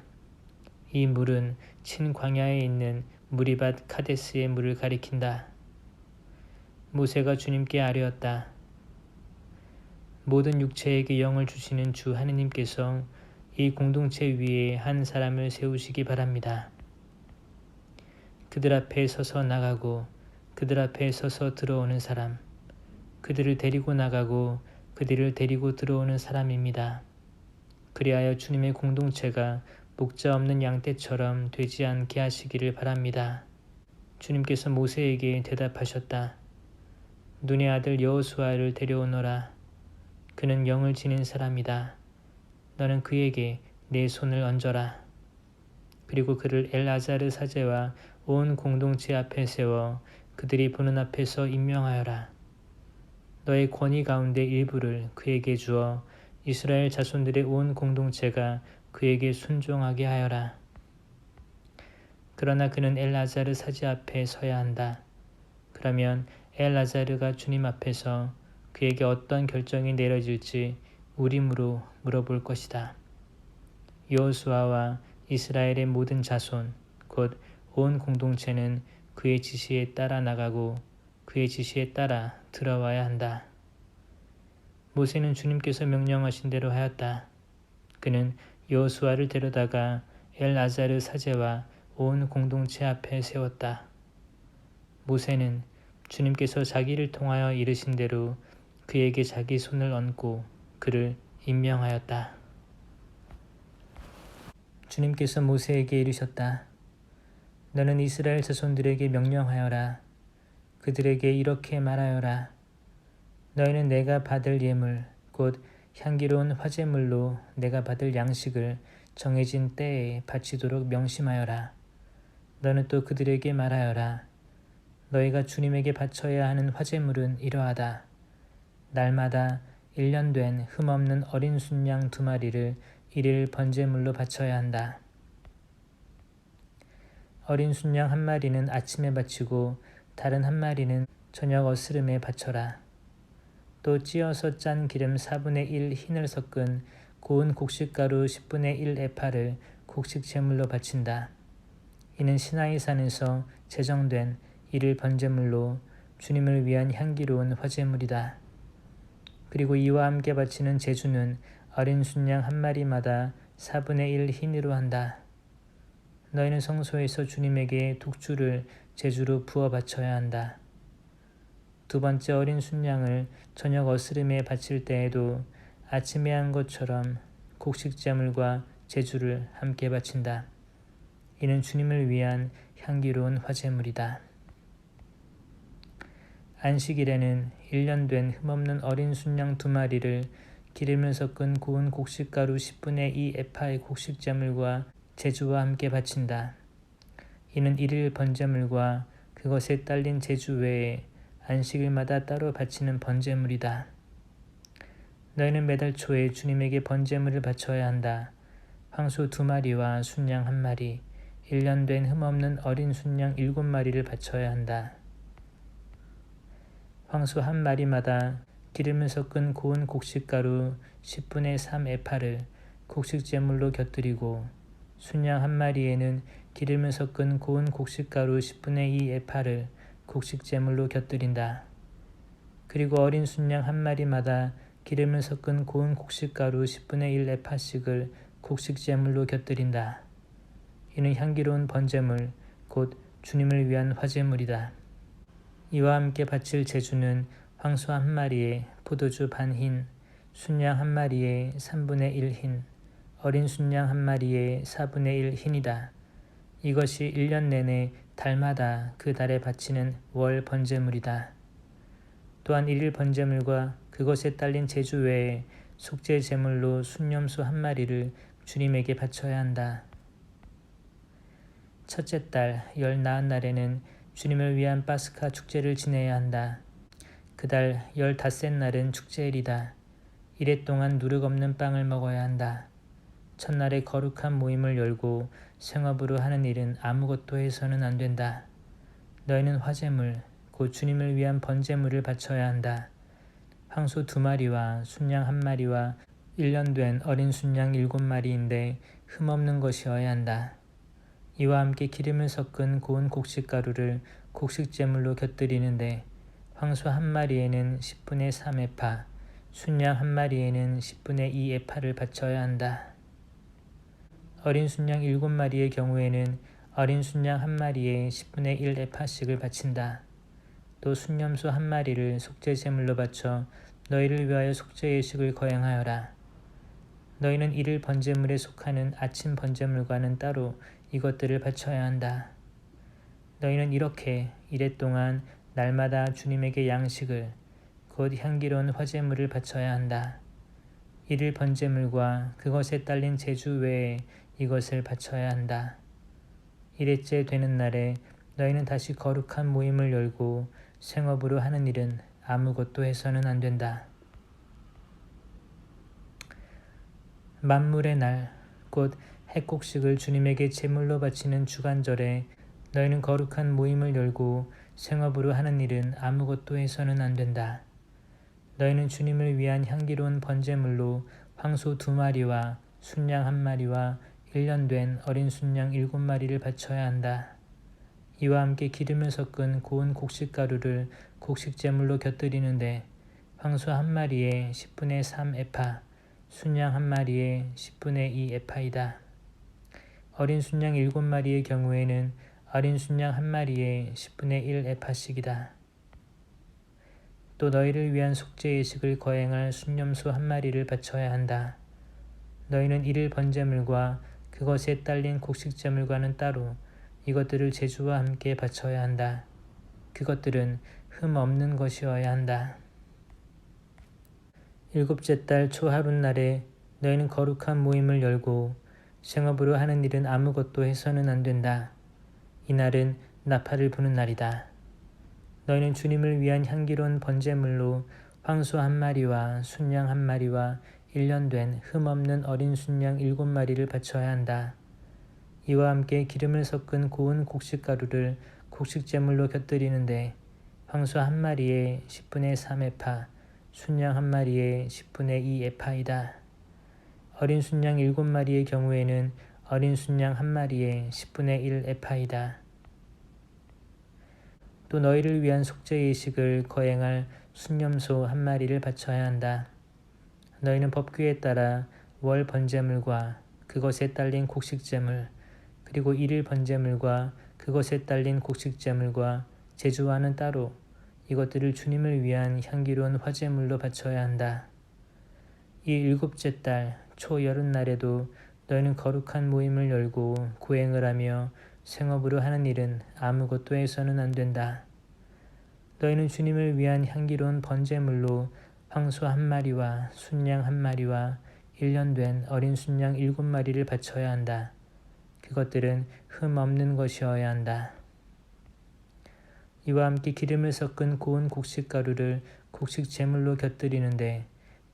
이 물은 친 광야에 있는 무리밭 카데스의 물을 가리킨다. 모세가 주님께 아뢰었다. 모든 육체에게 영을 주시는 주 하느님께서 이 공동체 위에 한 사람을 세우시기 바랍니다. 그들 앞에 서서 나가고 그들 앞에 서서 들어오는 사람, 그들을 데리고 나가고 그들을 데리고 들어오는 사람입니다. 그리하여 주님의 공동체가 목자 없는 양떼처럼 되지 않게 하시기를 바랍니다. 주님께서 모세에게 대답하셨다. 눈의 아들 여호수아를 데려오너라. 그는 영을 지닌 사람이다. 너는 그에게 내 손을 얹어라. 그리고 그를 엘아자르 사제와 온 공동체 앞에 세워 그들이 보는 앞에서 임명하여라. 너의 권위 가운데 일부를 그에게 주어 이스라엘 자손들의 온 공동체가 그에게 순종하게 하여라. 그러나 그는 엘아자르 사제 앞에 서야 한다. 그러면 엘아자르가 주님 앞에서 그에게 어떤 결정이 내려질지 우림으로 물어볼 것이다. 여호수아와 이스라엘의 모든 자손, 곧 온 공동체는 그의 지시에 따라 나가고 그의 지시에 따라 들어와야 한다. 모세는 주님께서 명령하신 대로 하였다. 그는 여호수아를 데려다가 엘아자르 사제와 온 공동체 앞에 세웠다. 모세는 주님께서 자기를 통하여 이르신 대로 그에게 자기 손을 얹고 그를 임명하였다. 주님께서 모세에게 이르셨다. 너는 이스라엘 자손들에게 명령하여라. 그들에게 이렇게 말하여라. 너희는 내가 받을 예물, 곧 향기로운 화제물로 내가 받을 양식을 정해진 때에 바치도록 명심하여라. 너는 또 그들에게 말하여라. 너희가 주님에게 바쳐야 하는 화제물은 이러하다. 날마다 1년 된 흠없는 어린 순양 2마리를 1일 번제물로 바쳐야 한다. 어린 순양 1마리는 아침에 바치고 다른 1마리는 저녁 어스름에 바쳐라. 또 찌어서 짠 기름 4분의 1 흰을 섞은 고운 곡식가루 10분의 1 에파를 곡식 제물로 바친다. 이는 시나이 산에서 제정된 1일 번제물로 주님을 위한 향기로운 화제물이다. 그리고 이와 함께 바치는 제주는 어린 순양 1마리마다 4분의 1 흰으로 한다. 너희는 성소에서 주님에게 독주를 제주로 부어 바쳐야 한다. 두 번째 어린 순양을 저녁 어스름에 바칠 때에도 아침에 한 것처럼 곡식제물과 제주를 함께 바친다. 이는 주님을 위한 향기로운 화제물이다. 안식일에는 1년 된 흠없는 어린 순양 2마리를 기름을 섞은 고운 곡식가루 10분의 2 에파의 곡식제물과 제주와 함께 바친다. 이는 1일 번제물과 그것에 딸린 제주 외에 안식일마다 따로 바치는 번제물이다. 너희는 매달 초에 주님에게 번제물을 바쳐야 한다. 황소 2마리와 순양 1마리, 1년 된 흠없는 어린 순양 7마리를 바쳐야 한다. 황소 1마리마다 기름을 섞은 고운 곡식가루 10분의 3 에파를 곡식제물로 곁들이고 순양 1마리에는 기름을 섞은 고운 곡식가루 10분의 2 에파를 곡식제물로 곁들인다. 그리고 어린 순양 1마리마다 기름을 섞은 고운 곡식가루 10분의 1 에파씩을 곡식제물로 곁들인다. 이는 향기로운 번제물, 곧 주님을 위한 화제물이다. 이와 함께 바칠 제주는 황소 1마리에 포도주 반흰, 순양 1마리에 3분의 1 흰, 어린 순양 1마리에 4분의 1 흰이다. 이것이 1년 내내 달마다 그 달에 바치는 월 번제물이다. 또한 1일 번제물과 그것에 딸린 제주 외에 속죄 제물로 순염소 1마리를 주님에게 바쳐야 한다. 첫째 달 열 나은 날에는 주님을 위한 파스카 축제를 지내야 한다. 그달 15째 날은 축제일이다. 이래 동안 누룩 없는 빵을 먹어야 한다. 첫날에 거룩한 모임을 열고 생업으로 하는 일은 아무것도 해서는 안 된다. 너희는 화제물, 곧 주님을 위한 번제물을 바쳐야 한다. 황소 2마리와 순양 1마리와 1년 된 어린 순양 7마리인데 흠없는 것이어야 한다. 이와 함께 기름을 섞은 고운 곡식가루를 곡식제물로 곁들이는데 황소 1마리에는 10분의 3 에파, 순양 1마리에는 10분의 2 에파를 바쳐야 한다. 어린 순양 7마리의 경우에는 어린 순양 1마리에 10분의 1 에파씩을 바친다. 또 순염소 1마리를 속죄제물로 바쳐 너희를 위하여 속죄예식을 거행하여라. 너희는 1일 번제물에 속하는 아침 번제물과는 따로 이것들을 바쳐야 한다. 너희는 이렇게 이래 동안 날마다 주님에게 양식을 곧 향기로운 화제물을 바쳐야 한다. 1일 번제물과 그것에 딸린 제주 외에 이것을 바쳐야 한다. 1회째 되는 날에 너희는 다시 거룩한 모임을 열고 생업으로 하는 일은 아무것도 해서는 안 된다. 만물의 날, 곧 핵곡식을 주님에게 제물로 바치는 주간절에 너희는 거룩한 모임을 열고 생업으로 하는 일은 아무것도 해서는 안 된다. 너희는 주님을 위한 향기로운 번제물로 황소 2마리와 순양 1마리와 1년 된 어린 순양 7마리를 바쳐야 한다. 이와 함께 기름을 섞은 고운 곡식가루를 곡식제물로 곁들이는데 황소 1마리에 10분의 3 에파, 순양 1마리에 10분의 2 에파이다. 어린 순양 7마리의 경우에는 어린 순양 1마리에 10분의 1 에파씩이다. 또 너희를 위한 속죄예식을 거행할 순염소 1마리를 바쳐야 한다. 너희는 1일 번제물과 그것에 딸린 곡식제물과는 따로 이것들을 제주와 함께 바쳐야 한다. 그것들은 흠 없는 것이어야 한다. 7째 달 초하룻날에 너희는 거룩한 모임을 열고 생업으로 하는 일은 아무것도 해서는 안 된다. 이날은 나팔을 부는 날이다. 너희는 주님을 위한 향기로운 번제물로 황소 1마리와 순양 1마리와 1년 된 흠없는 어린 순양 7마리를 바쳐야 한다. 이와 함께 기름을 섞은 고운 곡식가루를 곡식제물로 곁들이는데 황소 1마리에 10분의 3 에파, 순양 1마리에 10분의 2 에파이다. 어린 순양 7마리의 경우에는 어린 순양 1마리에 10분의 1 에파이다. 또 너희를 위한 속죄예식을 거행할 순염소 1마리를 바쳐야 한다. 너희는 법규에 따라 월 번제물과 그것에 딸린 곡식제물, 그리고 1일 번제물과 그것에 딸린 곡식제물과 제주와는 따로 이것들을 주님을 위한 향기로운 화제물로 바쳐야 한다. 이 일곱째 달 초 여름날에도 너희는 거룩한 모임을 열고 구행을 하며 생업으로 하는 일은 아무것도 해서는 안 된다. 너희는 주님을 위한 향기로운 번제물로 황소 1마리와 순양 1마리와 1년 된 어린 순양 7마리를 바쳐야 한다. 그것들은 흠 없는 것이어야 한다. 이와 함께 기름을 섞은 고운 곡식가루를 곡식 제물로 곁들이는데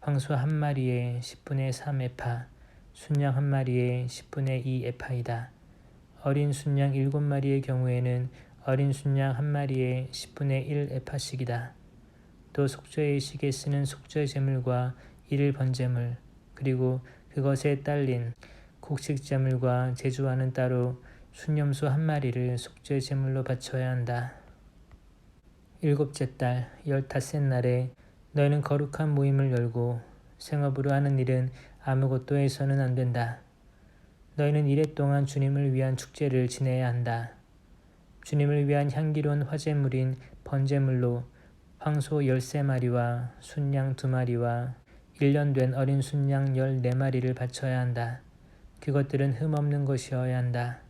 황소 1마리에 10분의 3 에파, 순양 1마리에 10분의 2 에파이다. 어린 순양 7마리의 경우에는 어린 순양 1마리에 10분의 1 에파씩이다. 또 속죄의 식에 쓰는 속죄 제물과 일일 번제물, 그리고 그것에 딸린 곡식 제물과 제주와는 따로 순염소 1마리를 속죄 제물로 바쳐야 한다. 일곱째 달 15날에 너희는 거룩한 모임을 열고 생업으로 하는 일은 아무것도 해서는 안 된다. 너희는 이래 동안 주님을 위한 축제를 지내야 한다. 주님을 위한 향기로운 화제물인 번제물로 황소 13마리와 순양 2마리와 1년 된 어린 순양 14마리를 바쳐야 한다. 그것들은 흠없는 것이어야 한다.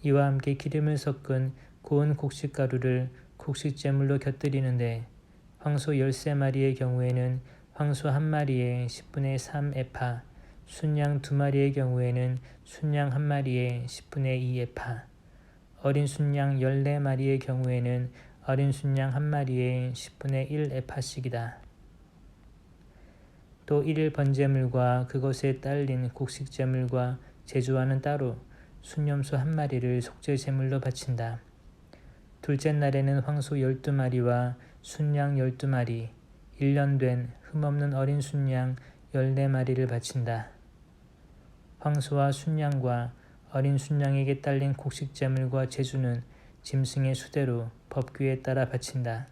이와 함께 기름을 섞은 고운 곡식가루를 곡식제물로 곁들이는데 황소 13마리의 경우에는 황소 1마리에 10분의 3 에파, 순양 2마리의 경우에는 순양 1마리에 10분의 2 에파, 어린 순양 14마리의 경우에는 어린 순양 1마리에 10분의 1 에파씩이다. 또 일일 번제물과 그것에 딸린 곡식제물과 제주와는 따로 순염소 1마리를 속죄제물로 바친다. 둘째 날에는 황소 12마리와 순양 12마리, 1년 된 흠없는 어린 순양 14마리를 바친다. 황소와 순양과 어린 순양에게 딸린 곡식제물과 제주는 짐승의 수대로 법규에 따라 바친다.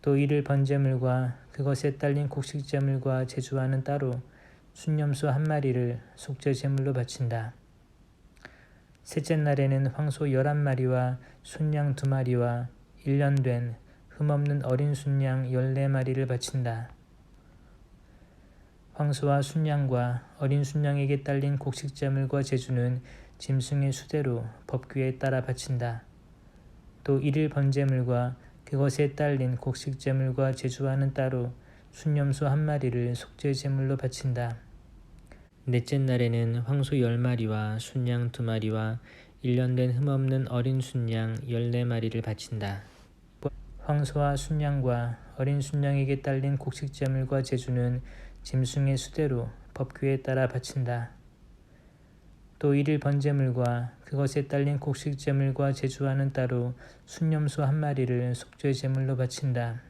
또 이를 번제물과 그것에 딸린 곡식제물과 제주와는 따로 순염소 1마리를 속죄제물로 바친다. 셋째 날에는 황소 11마리와 순양 2마리와 1년 된 흠없는 어린 순양 14마리를 바친다. 황소와 순양과 어린 순양에게 딸린 곡식제물과 제주는 짐승의 수대로 법규에 따라 바친다. 또 일일 번제물과 그것에 딸린 곡식제물과 제주와는 따로 순염소 1마리를 속죄제물로 바친다. 넷째 날에는 황소 10마리와 순양 2마리와 1년 된 흠없는 어린 순양 14마리를 바친다. 황소와 순양과 어린 순양에게 딸린 곡식제물과 제주는 짐승의 수대로 법규에 따라 바친다. 또 일일 번제물과 그것에 딸린 곡식제물과 제주와는 따로 순염소 1마리를 속죄제물로 바친다.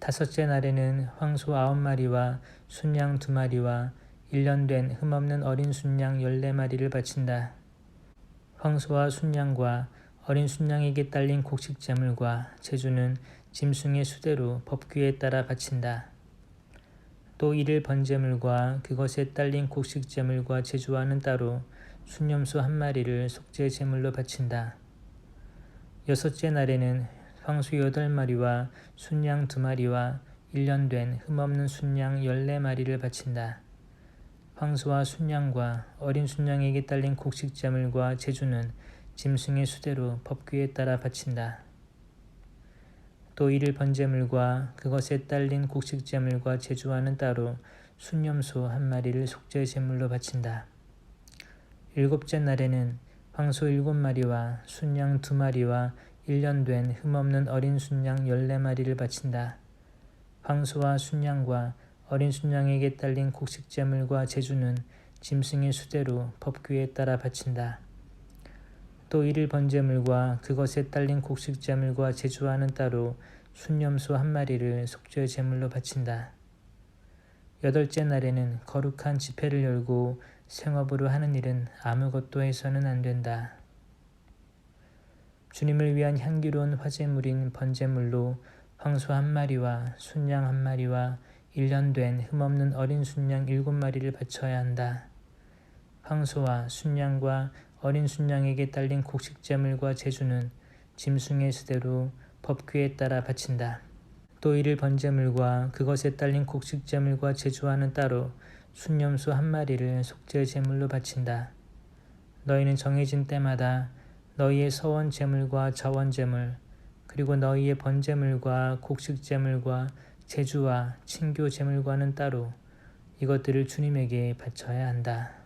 다섯째 날에는 황소 9마리와 순양 2마리와 1년 된 흠없는 어린 순양 14마리를 바친다. 황소와 순양과 어린 순양에게 딸린 곡식제물과 제주는 짐승의 수대로 법규에 따라 바친다. 또 일일 번제물과 그것에 딸린 곡식제물과 제주와는 따로 순염소 1마리를 속죄제물로 바친다. 여섯째 날에는 황소 8마리와 순양 2마리와 1년 된 흠없는 순양 14마리를 바친다. 황소와 순양과 어린 순양에게 딸린 곡식제물과 제주는 짐승의 수대로 법규에 따라 바친다. 또 일일 번제물과 그것에 딸린 곡식제물과 제주와는 따로 순염소 1마리를 속죄제물로 바친다. 일곱째 날에는 황소 7마리와 순양 2마리와 1년 된 흠없는 어린 순양 14마리를 바친다. 황소와 순양과 어린 순양에게 딸린 곡식제물과 제주는 짐승의 수대로 법규에 따라 바친다. 또 일일 번제물과 그것에 딸린 곡식제물과 제주와는 따로 순염소 1마리를 속죄제물로 바친다. 여덟째 날에는 거룩한 집회를 열고 생업으로 하는 일은 아무것도 해서는 안 된다. 주님을 위한 향기로운 화제물인 번제물로 황소 1마리와 순양 1마리와 1년 된 흠없는 어린 순양 7마리를 바쳐야 한다. 황소와 순양과 어린 순양에게 딸린 곡식제물과 제주는 짐승의 수대로 법규에 따라 바친다. 또 이를 번제물과 그것에 딸린 곡식제물과 제주와는 따로 순염소 한 마리를 속죄 제물로 바친다. 너희는 정해진 때마다 너희의 서원 제물과 자원 제물 그리고 너희의 번제물과 곡식 제물과 제주와 친교 제물과는 따로 이것들을 주님에게 바쳐야 한다.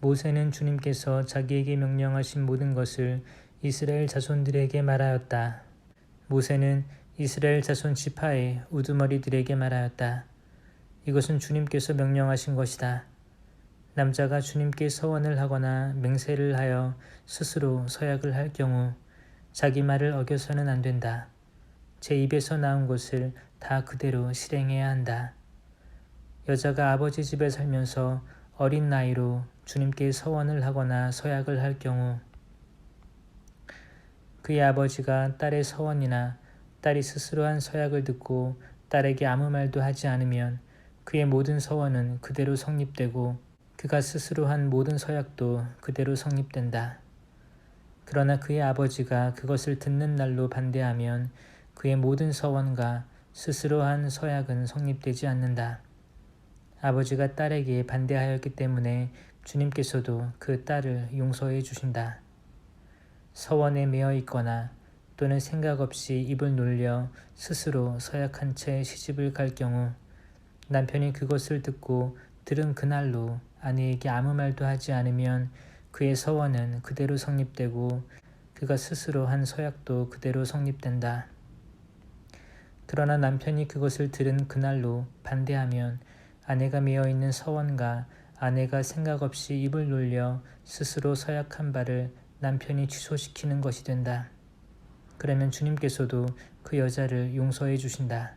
모세는 주님께서 자기에게 명령하신 모든 것을 이스라엘 자손들에게 말하였다. 모세는 이스라엘 자손 지파의 우두머리들에게 말하였다. 이것은 주님께서 명령하신 것이다. 남자가 주님께 서원을 하거나 맹세를 하여 스스로 서약을 할 경우 자기 말을 어겨서는 안 된다. 제 입에서 나온 것을 다 그대로 실행해야 한다. 여자가 아버지 집에 살면서 어린 나이로 주님께 서원을 하거나 서약을 할 경우 그의 아버지가 딸의 서원이나 딸이 스스로 한 서약을 듣고 딸에게 아무 말도 하지 않으면 그의 모든 서원은 그대로 성립되고 그가 스스로 한 모든 서약도 그대로 성립된다. 그러나 그의 아버지가 그것을 듣는 날로 반대하면 그의 모든 서원과 스스로 한 서약은 성립되지 않는다. 아버지가 딸에게 반대하였기 때문에 주님께서도 그 딸을 용서해 주신다. 서원에 매여 있거나 또는 생각 없이 입을 놀려 스스로 서약한 채 시집을 갈 경우 남편이 그것을 듣고 들은 그날로 아내에게 아무 말도 하지 않으면 그의 서원은 그대로 성립되고 그가 스스로 한 서약도 그대로 성립된다. 그러나 남편이 그것을 들은 그날로 반대하면 아내가 매어 있는 서원과 아내가 생각 없이 입을 놀려 스스로 서약한 바를 남편이 취소시키는 것이 된다. 그러면 주님께서도 그 여자를 용서해 주신다.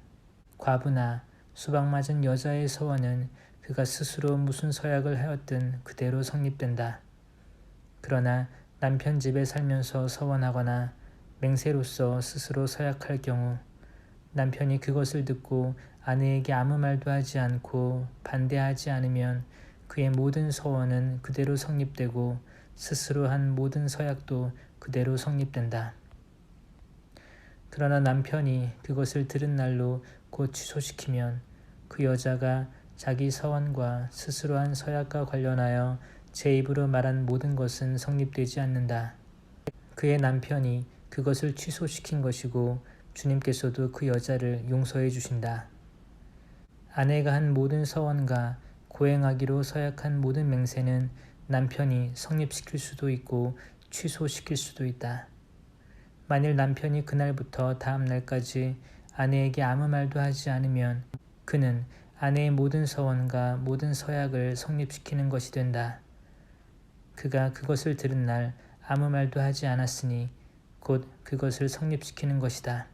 과부나 수박 맞은 여자의 서원은 그가 스스로 무슨 서약을 하였든 그대로 성립된다. 그러나 남편 집에 살면서 서원하거나 맹세로서 스스로 서약할 경우 남편이 그것을 듣고 아내에게 아무 말도 하지 않고 반대하지 않으면 그의 모든 서원은 그대로 성립되고 스스로 한 모든 서약도 그대로 성립된다. 그러나 남편이 그것을 들은 날로 곧 취소시키면 그 여자가 자기 서원과 스스로 한 서약과 관련하여 제 입으로 말한 모든 것은 성립되지 않는다. 그의 남편이 그것을 취소시킨 것이고 주님께서도 그 여자를 용서해 주신다. 아내가 한 모든 서원과 고행하기로 서약한 모든 맹세는 남편이 성립시킬 수도 있고 취소시킬 수도 있다. 만일 남편이 그날부터 다음 날까지 아내에게 아무 말도 하지 않으면 그는 아내의 모든 서원과 모든 서약을 성립시키는 것이 된다. 그가 그것을 들은 날 아무 말도 하지 않았으니 곧 그것을 성립시키는 것이다.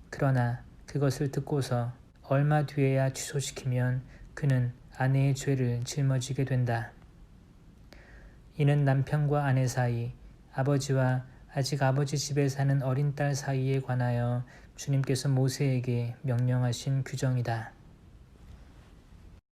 그러나 그것을 듣고서 얼마 뒤에야 취소시키면 그는 아내의 죄를 짊어지게 된다. 이는 남편과 아내 사이, 아버지와 아직 아버지 집에 사는 어린 딸 사이에 관하여 주님께서 모세에게 명령하신 규정이다.